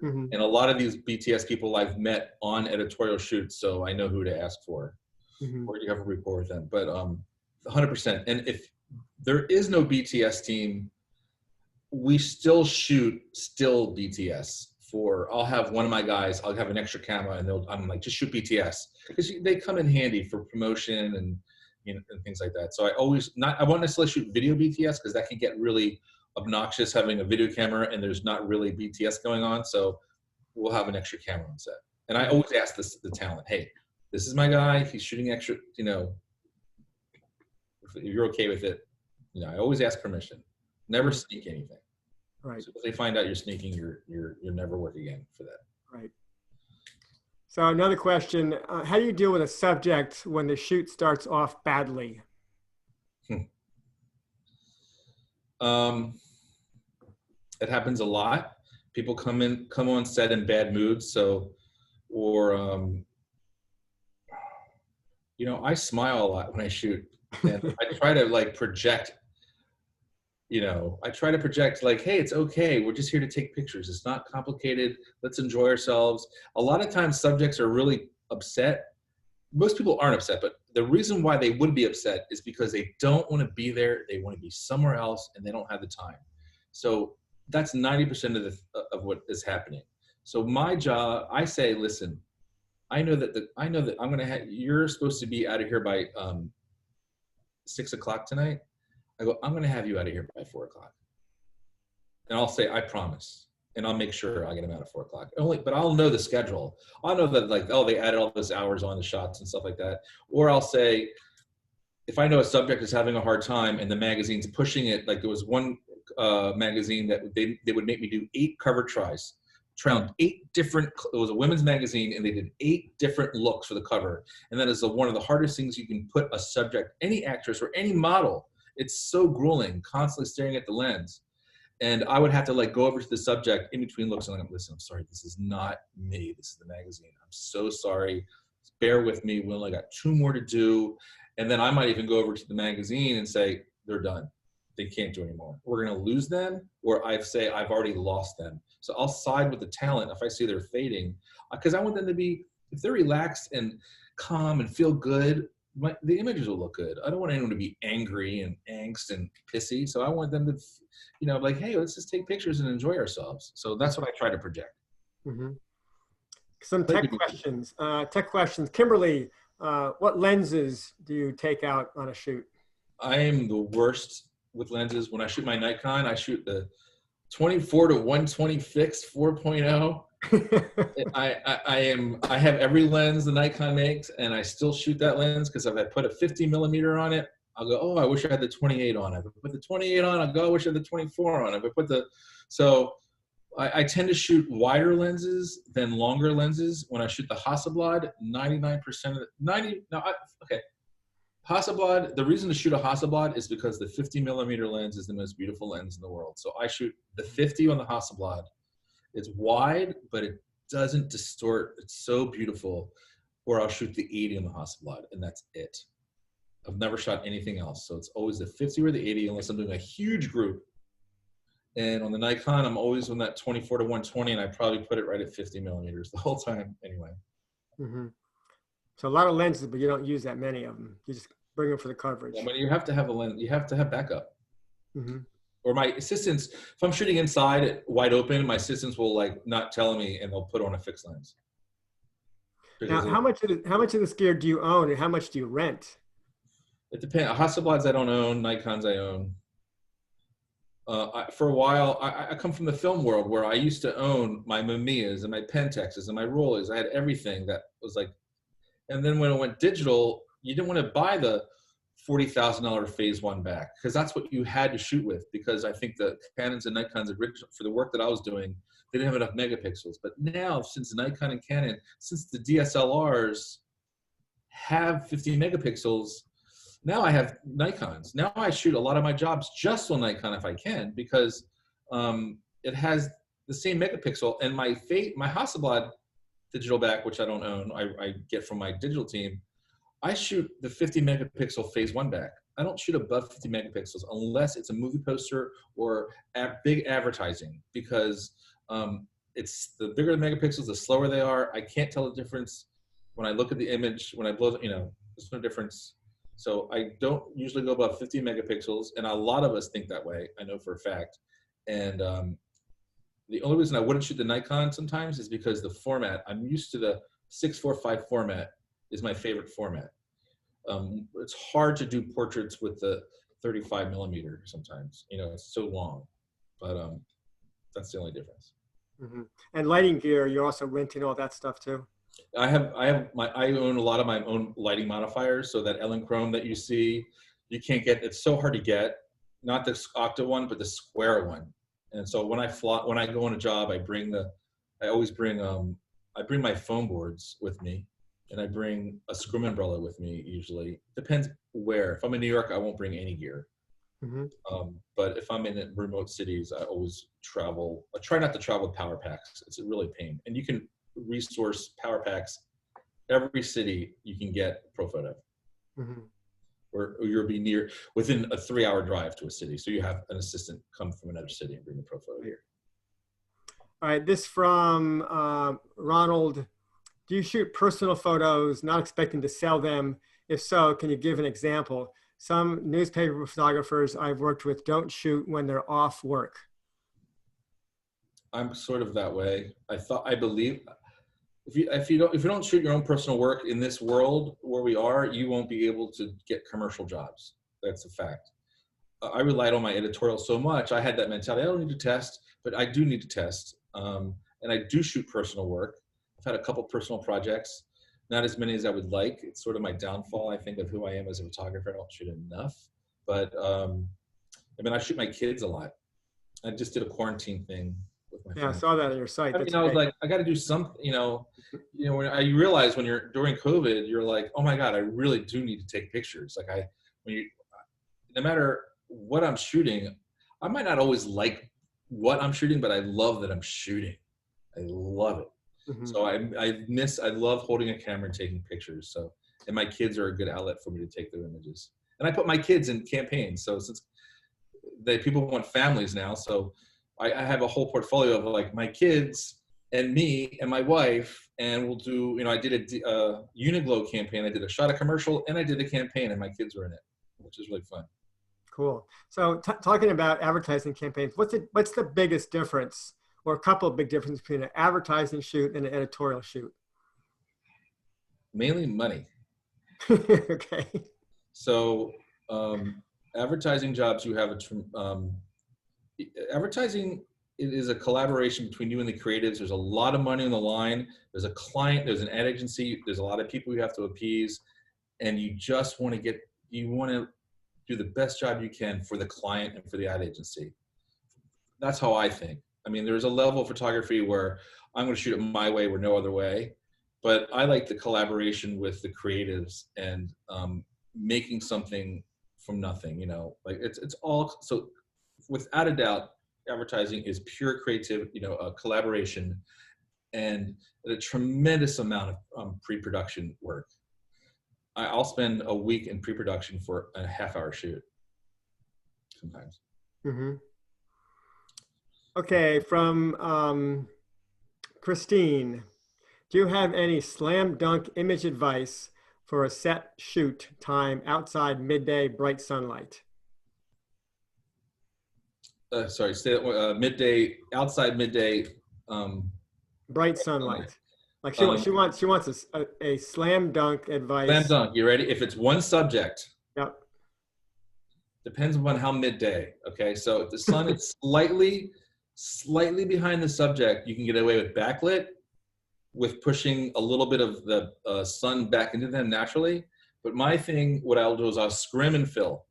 Mm-hmm. And a lot of these BTS people I've met on editorial shoots, so I know who to ask for, mm-hmm. or you have a rapport with them. But 100%. And if there is no BTS team, we still shoot BTS. I'll have one of my guys, I'll have an extra camera, and I'm like, just shoot BTS, because they come in handy for promotion and and things like that. So I won't necessarily shoot video BTS because that can get really obnoxious having a video camera and there's not really BTS going on. So we'll have an extra camera on set. And I always ask the talent, "Hey, this is my guy. He's shooting extra. If you're okay with it." I always ask permission. Never sneak anything. Right. So if they find out you're sneaking, you'll never work again for that. Right. So another question: how do you deal with a subject when the shoot starts off badly? It happens a lot. People come on set in bad moods. So, I smile a lot when I shoot, and I try to project. I try to project hey, it's okay. We're just here to take pictures. It's not complicated. Let's enjoy ourselves. A lot of times subjects are really upset. Most people aren't upset, but the reason why they would be upset is because they don't want to be there. They want to be somewhere else and they don't have the time. So that's 90% of what is happening. So my job, I say, listen, I know that I'm going to you're supposed to be out of here by 6 o'clock tonight. I go, I'm going to have you out of here by 4 o'clock. And I'll say, I promise. And I'll make sure I get them out at 4 o'clock. But I'll know the schedule. I'll know that they added all those hours on the shots and stuff like that. Or I'll say, if I know a subject is having a hard time and the magazine's pushing it, there was one magazine that they would make me do 8 cover tries. It was a women's magazine, and they did 8 different looks for the cover. And that is one of the hardest things you can put a subject, any actress or any model. It's so grueling, constantly staring at the lens. And I would have to go over to the subject in between looks and listen, I'm sorry, this is not me. This is the magazine. I'm so sorry. Bear with me. We only got 2 more to do. And then I might even go over to the magazine and say, they're done. They can't do anymore. We're going to lose them, or I've already lost them. So I'll side with the talent if I see they're fading, because I want them to be, if they're relaxed and calm and feel good, the images will look good. I don't want anyone to be angry and angst and pissy. So I want them to, hey, let's just take pictures and enjoy ourselves. So that's what I try to project. Mm-hmm. Some tech questions. Kimberly, what lenses do you take out on a shoot? I am the worst with lenses. When I shoot my Nikon, I shoot the 24 to 120 fixed 4.0. I have every lens the Nikon makes, and I still shoot that lens because if I put a 50 millimeter on it, I'll go, oh, I wish I had the 28 on. If I put the 28 on, I'll go, I wish I had the 24 on. If I put so I tend to shoot wider lenses than longer lenses. When I shoot the Hasselblad, 99% of Hasselblad, the reason to shoot a Hasselblad is because the 50mm lens is the most beautiful lens in the world. So I shoot the 50 on the Hasselblad. It's wide, but it doesn't distort. It's so beautiful. Or I'll shoot the 80 on the Hasselblad, and that's it. I've never shot anything else. So it's always the 50 or the 80, unless I'm doing a huge group. And on the Nikon, I'm always on that 24 to 120, and I probably put it right at 50mm the whole time anyway. Mm-hmm. So a lot of lenses, but you don't use that many of them. You just bring them for the coverage. I mean, you have to have a lens. You have to have backup. Mm-hmm. Or my assistants, if I'm shooting inside wide open, my assistants will like not tell me, and they'll put on a fixed lens. Now, how much of this gear do you own, and how much do you rent? It depends. Hasselblads I don't own. Nikons I own. For a while, I come from the film world where I used to own my Mamiyas and my Pentexes and my Rollers. I had everything that was like, and then when it went digital, you didn't want to buy the $40,000 phase one back, because that's what you had to shoot with, because I think the Canons and Nikons original for the work that I was doing, they didn't have enough megapixels. But now, since Nikon and Canon, since the DSLRs have 50 megapixels, now I have Nikons. Now I shoot a lot of my jobs just on Nikon if I can, because it has the same megapixel. And my Hasselblad digital back, which I don't own, I get from my digital team, I shoot the 50 megapixel phase one back. I don't shoot above 50 megapixels unless it's a movie poster or big advertising, because it's the bigger the megapixels, the slower they are. I can't tell the difference when I look at the image, when I blow, there's no difference. So I don't usually go above 50 megapixels, and a lot of us think that way, I know for a fact. And the only reason I wouldn't shoot the Nikon sometimes is because the format, I'm used to the 645 format is my favorite format. It's hard to do portraits with the 35mm sometimes, it's so long, but that's the only difference. Mm-hmm. And lighting gear, you're also renting all that stuff too? I own a lot of my own lighting modifiers. So that Ellen Chrome that you see, you can't get, it's so hard to get, not the octa one, but the square one. And so when I go on a job, I bring my foam boards with me, and I bring a scrum umbrella with me usually. Depends where. If I'm in New York, I won't bring any gear. Mm-hmm. But if I'm in remote cities, I always travel. I try not to travel with power packs. It's a really pain. And you can resource power packs. Every city you can get pro photo. Mm-hmm. Or you'll be within a 3-hour drive to a city. So you have an assistant come from another city and bring the pro photo here. All right, this from Ronald. Do you shoot personal photos, not expecting to sell them? If so, can you give an example? Some newspaper photographers I've worked with don't shoot when they're off work. I'm sort of that way. I believe if you don't shoot your own personal work in this world where we are, you won't be able to get commercial jobs. That's a fact. I relied on my editorial so much. I had that mentality. I don't need to test, but I do need to test. And I do shoot personal work. I've had a couple personal projects, not as many as I would like. It's sort of my downfall, I think, of who I am as a photographer. I don't shoot enough. But I shoot my kids a lot. I just did a quarantine thing with my friends. I saw that on your site. I was like, I got to do something. When I realize when you're during COVID, you're like, oh my God, I really do need to take pictures. Like no matter what I'm shooting, I might not always like what I'm shooting, but I love that I'm shooting. I love it. Mm-hmm. So I love holding a camera and taking pictures. So, and my kids are a good outlet for me to take their images. And I put my kids in campaigns. So since people want families now, so I have a whole portfolio of like my kids and me and my wife, and we'll do, I did a Uniglow campaign. I did a shot of commercial, and I did a campaign, and my kids were in it, which is really fun. Cool. So talking about advertising campaigns, what's the biggest difference, or a couple of big differences between an advertising shoot and an editorial shoot? Mainly money. Okay. So advertising jobs, you have advertising is a collaboration between you and the creatives. There's a lot of money on the line. There's a client, there's an ad agency, there's a lot of people you have to appease, and you just want to do the best job you can for the client and for the ad agency. That's how I think. I mean, there's a level of photography where I'm going to shoot it my way or no other way, but I like the collaboration with the creatives and making something from nothing, you know, like it's all, so without a doubt, advertising is pure creative, you know, collaboration and a tremendous amount of pre-production work. I'll spend a week in pre-production for a half-hour shoot sometimes. Mm-hmm. Okay, from Christine, do you have any slam dunk image advice for a set shoot time outside midday bright sunlight? Sorry, say that, midday, outside midday. Bright sunlight. Like she wants a slam dunk advice. Slam dunk, you ready? If it's one subject. Yep. Depends on how midday, okay? So if the sun is slightly behind the subject, you can get away with backlit, with pushing a little bit of the sun back into them naturally. But my thing, what I'll do is I'll scrim and fill,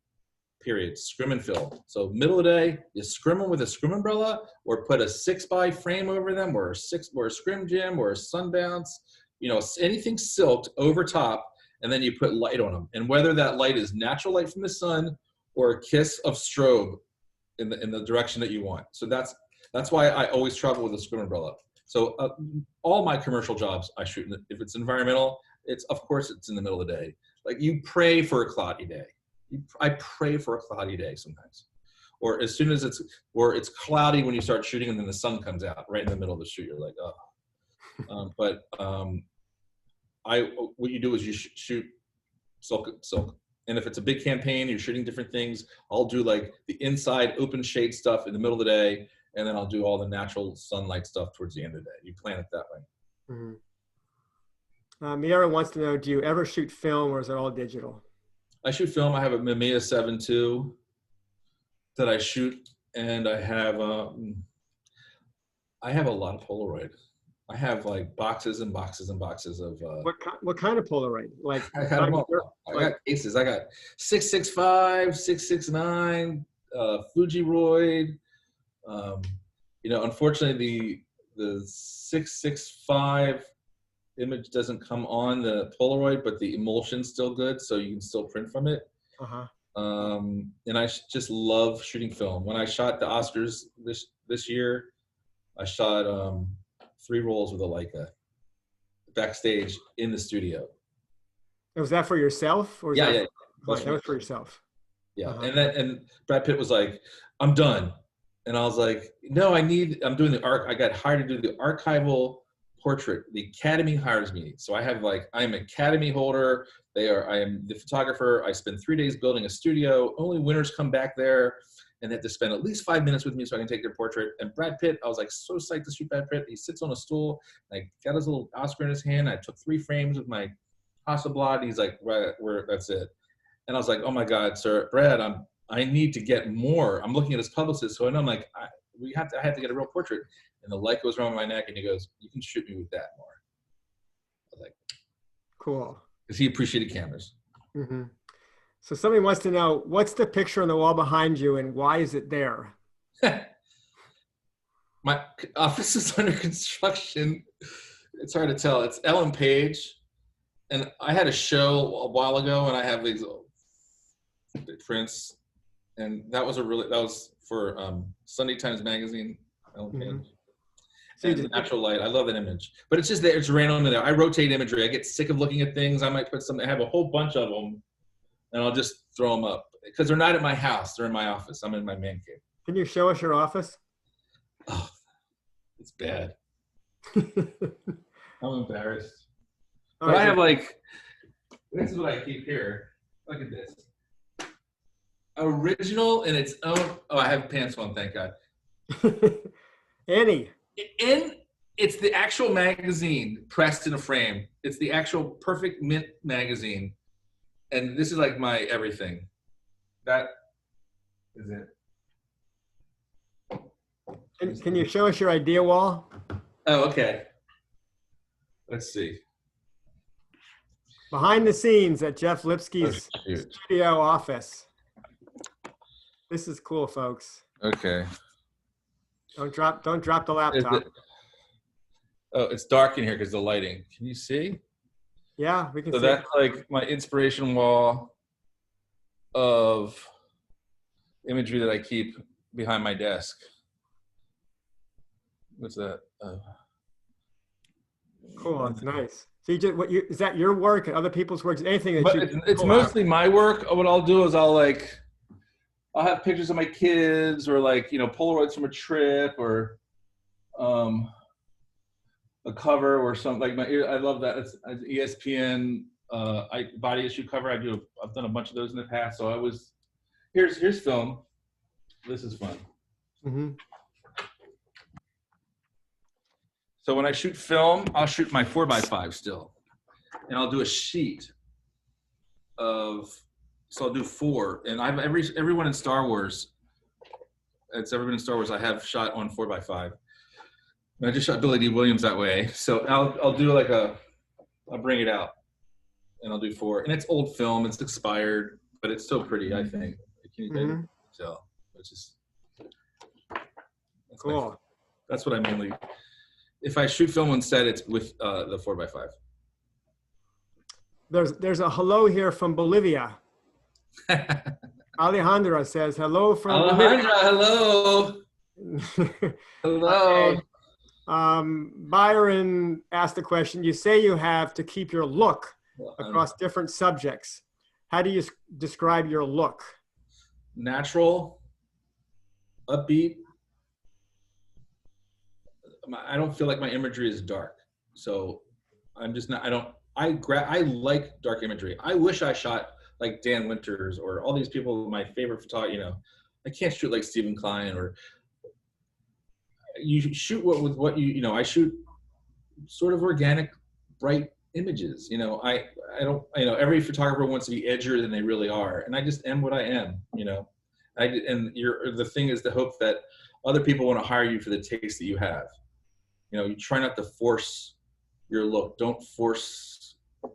period, scrim and fill. So middle of the day, you scrim them with a scrim umbrella or put a 6x frame over them or a scrim gym or a sun bounce, you know, anything silked over top, and then you put light on them. And whether that light is natural light from the sun or a kiss of strobe in the direction that you want. So that's why I always travel with a scrim umbrella. So all my commercial jobs I shoot, if it's environmental, of course it's in the middle of the day. Like you pray for a cloudy day. I pray for a cloudy day sometimes. Or as soon as it's cloudy when you start shooting and then the sun comes out right in the middle of the shoot, you're like, oh. What you do is you shoot silk. And if it's a big campaign, you're shooting different things, I'll do like the inside open shade stuff in the middle of the day, and then I'll do all the natural sunlight stuff towards the end of the day. You plan it that way. Mm-hmm. Miera wants to know, do you ever shoot film or is it all digital? I shoot film. I have a Mamiya 7 II that I shoot, and I have a lot of Polaroid. I have like boxes and boxes and boxes of. What kind of Polaroid? Like I got them all. I got cases. I got 665, 669, Fujiroid. You know, unfortunately, the 665 image doesn't come on the Polaroid, but the emulsion's still good, so you can still print from it. And I just love shooting film. When I shot the Oscars this year, I shot 3 rolls with a Leica backstage in the studio. Was that for yourself? Or yeah. that was for yourself. Yeah, and Brad Pitt was like, "I'm done," and I was like, "No, I'm doing the I got hired to do the archival portrait. The Academy hires me, so I am an Academy holder. I am the photographer. I spend 3 days building a studio. Only winners come back there, and they have to spend at least 5 minutes with me so I can take their portrait." And Brad Pitt, I was like so psyched to shoot Brad Pitt. He sits on a stool, and I got his little Oscar in his hand. I took 3 frames with my Hasselblad. He's like, "Right, that's it." And I was like, "Oh my God, sir, Brad, I need to get more." I'm looking at his publicist, so I'm like, I have to get a real portrait. And the light goes around my neck, and he goes, "You can shoot me with that more." I was like, cool. Because he appreciated cameras. Mm-hmm. So somebody wants to know, what's the picture on the wall behind you, and why is it there? My office is under construction. It's hard to tell. It's Ellen Page. And I had a show a while ago, and I have these prints. And that was for Sunday Times Magazine, Ellen Page. So and the natural light. I love that image. But it's just there. It's random in there. I rotate imagery. I get sick of looking at things. I might put something. I have a whole bunch of them, and I'll just throw them up. Because they're not at my house. They're in my office. I'm in my man cave. Can you show us your office? Oh, it's bad. I'm embarrassed. But I have this is what I keep here. Look at this. Original in its own. Oh, I have pants on, thank God. Annie. It's the actual magazine pressed in a frame. It's the actual Perfect Mint magazine. And this is like my everything. That is it. Can you show us your idea wall? Oh, okay. Let's see. Behind the scenes at Jeff Lipsky's studio office. This is cool, folks. Okay. Don't drop the laptop. Oh, it's dark in here because of the lighting. Can you see? Yeah, we can So see. that's like my inspiration wall of imagery that I keep behind my desk. What's that? Cool. That's nice. So is that your work and other people's work? Anything that But you it's mostly my work. What I'll do is I'll have pictures of my kids, or like, Polaroids from a trip, or a cover or something. Like I love that. It's ESPN body issue cover. I've done a bunch of those in the past. So here's film. This is fun. Mm-hmm. So when I shoot film, I'll shoot my 4x5 still, and I'll do a sheet of. So I'll do 4, and I've everyone in Star Wars. It's ever been in Star Wars. I have shot on 4x5. And I just shot Billy D. Williams that way. So I'll do I'll bring it out, and I'll do 4. And it's old film. It's expired, but it's still pretty. I think. Can you tell? It's just cool. That's what I mainly. If I shoot film on set, it's with the 4x5. There's a hello here from Bolivia. Alejandra says hello from Alejandra. Hello. Hello. Okay. Byron asked a question. You say you have to keep your look across different subjects. How do you describe your look? Natural, upbeat. I don't feel like my imagery is dark, so I'm just not. I like dark imagery. I wish I shot like Dan Winters or all these people. My favorite photographer. I can't shoot like Stephen Klein, or you shoot with what I shoot sort of organic, bright images. I don't. Every photographer wants to be edgier than they really are, and I just am what I am. The thing is to hope that other people want to hire you for the taste that you have. You try not to force your look. Don't force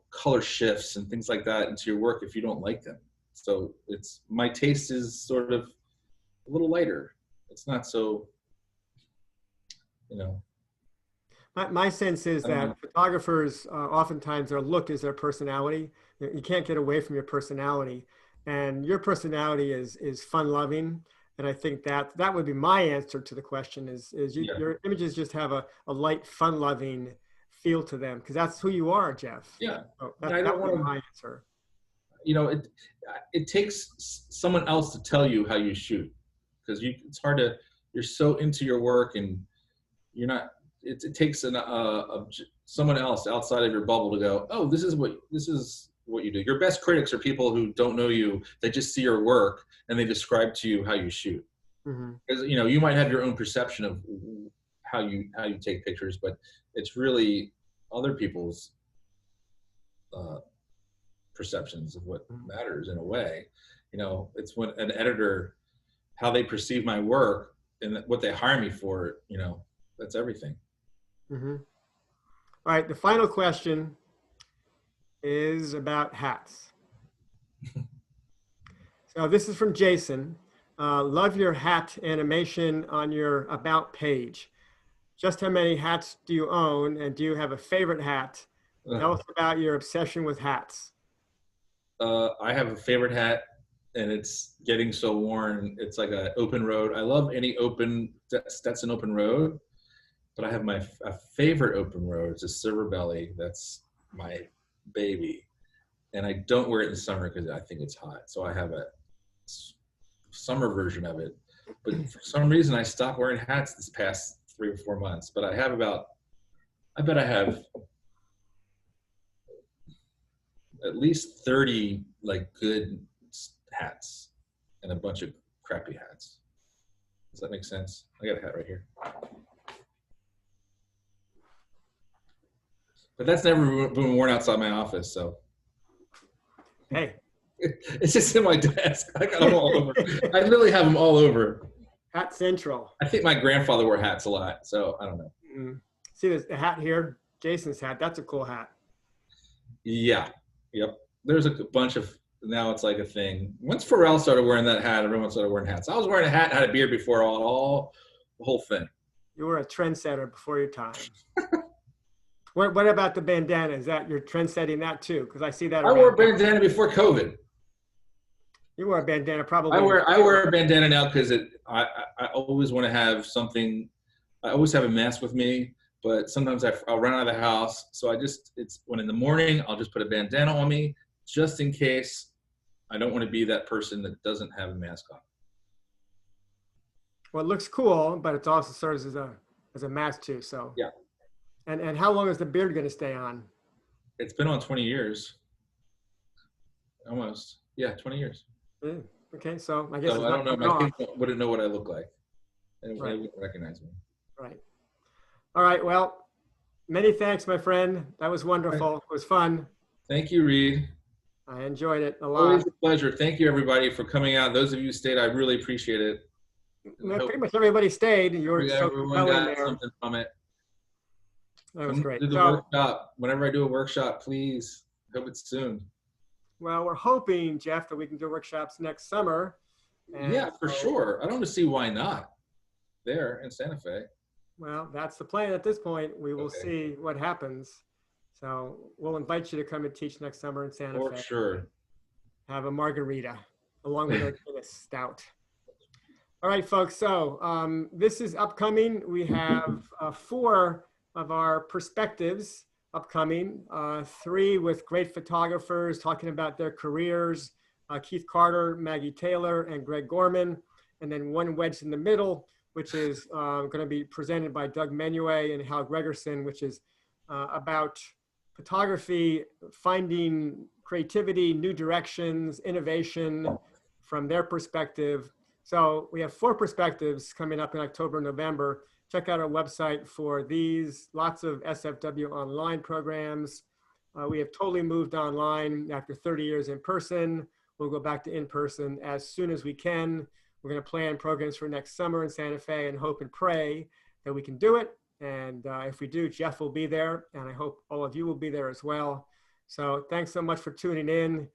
color shifts and things like that into your work if you don't like them. So my taste is sort of a little lighter. It's not so, My sense is that photographers oftentimes their look is their personality. You can't get away from your personality, and your personality is fun-loving. And I think that would be my answer to the question your images just have a light, fun-loving feel to them, because that's who you are, Jeff. Yeah. So that would be my answer. It takes someone else to tell you how you shoot, because it's hard to, you're so into your work, and you're not, it takes someone else outside of your bubble to go, oh, this is what you do. Your best critics are people who don't know you. They just see your work and they describe to you how you shoot. Because you might have your own perception of how you take pictures, but it's really other people's perceptions of what matters in a way. It's when an editor, how they perceive my work and what they hire me for. That's everything. All right, the final question is about hats. So this is from Jason. Love your hat animation on your About page. Just how many hats do you own, and do you have a favorite hat? Tell us about your obsession with hats. I have a favorite hat, and it's getting so worn. It's like an open road. I love any Stetson open road, but I have a favorite open road. It's a silver belly. That's my baby, and I don't wear it in the summer because I think it's hot. So I have a summer version of it, but for some reason I stopped wearing hats this past 3 or 4 months. But I bet I have at least 30 like good hats and a bunch of crappy hats. Does that make sense? I got a hat right here, but that's never been worn outside my office. So hey, it's just in my desk. I got them all over. I literally have them all over. Hat Central. I think my grandfather wore hats a lot, so I don't know. See this hat here, Jason's hat. That's a cool hat. Yeah. Yep. There's a bunch of now it's like a thing. Once Pharrell started wearing that hat, everyone started wearing hats. I was wearing a hat and had a beard before all the whole thing. You were a trendsetter before your time. What about the bandana? Is that you're trend setting that too? Because I see that. I wore a bandana before COVID. You wore a bandana probably. I wear a bandana now because I always want to have something. I always have a mask with me, but sometimes I'll run out of the house. So it's when in the morning, I'll just put a bandana on me just in case. I don't want to be that person that doesn't have a mask on. Well, it looks cool, but it also serves as a mask too. So yeah. And how long is the beard going to stay on? It's been on 20 years. Almost. Yeah, 20 years. Okay, so I guess I don't know. My kids wouldn't know what I look like. They wouldn't recognize me. Right. All right. Well, many thanks, my friend. That was wonderful. It was fun. Thank you, Reed. I enjoyed it a lot. Always a pleasure. Thank you, everybody, for coming out. Those of you who stayed, I really appreciate it. Pretty much everybody stayed. You were so everyone got something from it. That was great. Do the workshop. Whenever I do a workshop, please. Hope it's soon. Well, we're hoping, Jeff, that we can do workshops next summer. Yeah, for sure. I don't see why not. There in Santa Fe. Well, that's the plan at this point. We will see what happens. So we'll invite you to come and teach next summer in Santa Fe. For sure. Have a margarita along with our Guinness stout. All right, folks. So this is upcoming. We have 4 of our perspectives upcoming, 3 with great photographers talking about their careers, Keith Carter, Maggie Taylor, and Greg Gorman, and then 1 wedged in the middle, which is going to be presented by Doug Menuet and Hal Gregerson, which is about photography, finding creativity, new directions, innovation from their perspective. So we have 4 perspectives coming up in October, November. Check out our website for these, lots of SFW online programs. We have totally moved online after 30 years in person. We'll go back to in-person as soon as we can. We're going to plan programs for next summer in Santa Fe and hope and pray that we can do it. And if we do, Jeff will be there, and I hope all of you will be there as well. So thanks so much for tuning in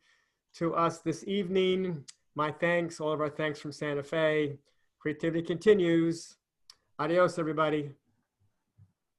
to us this evening. My thanks, all of our thanks from Santa Fe. Creativity continues. Adios, everybody.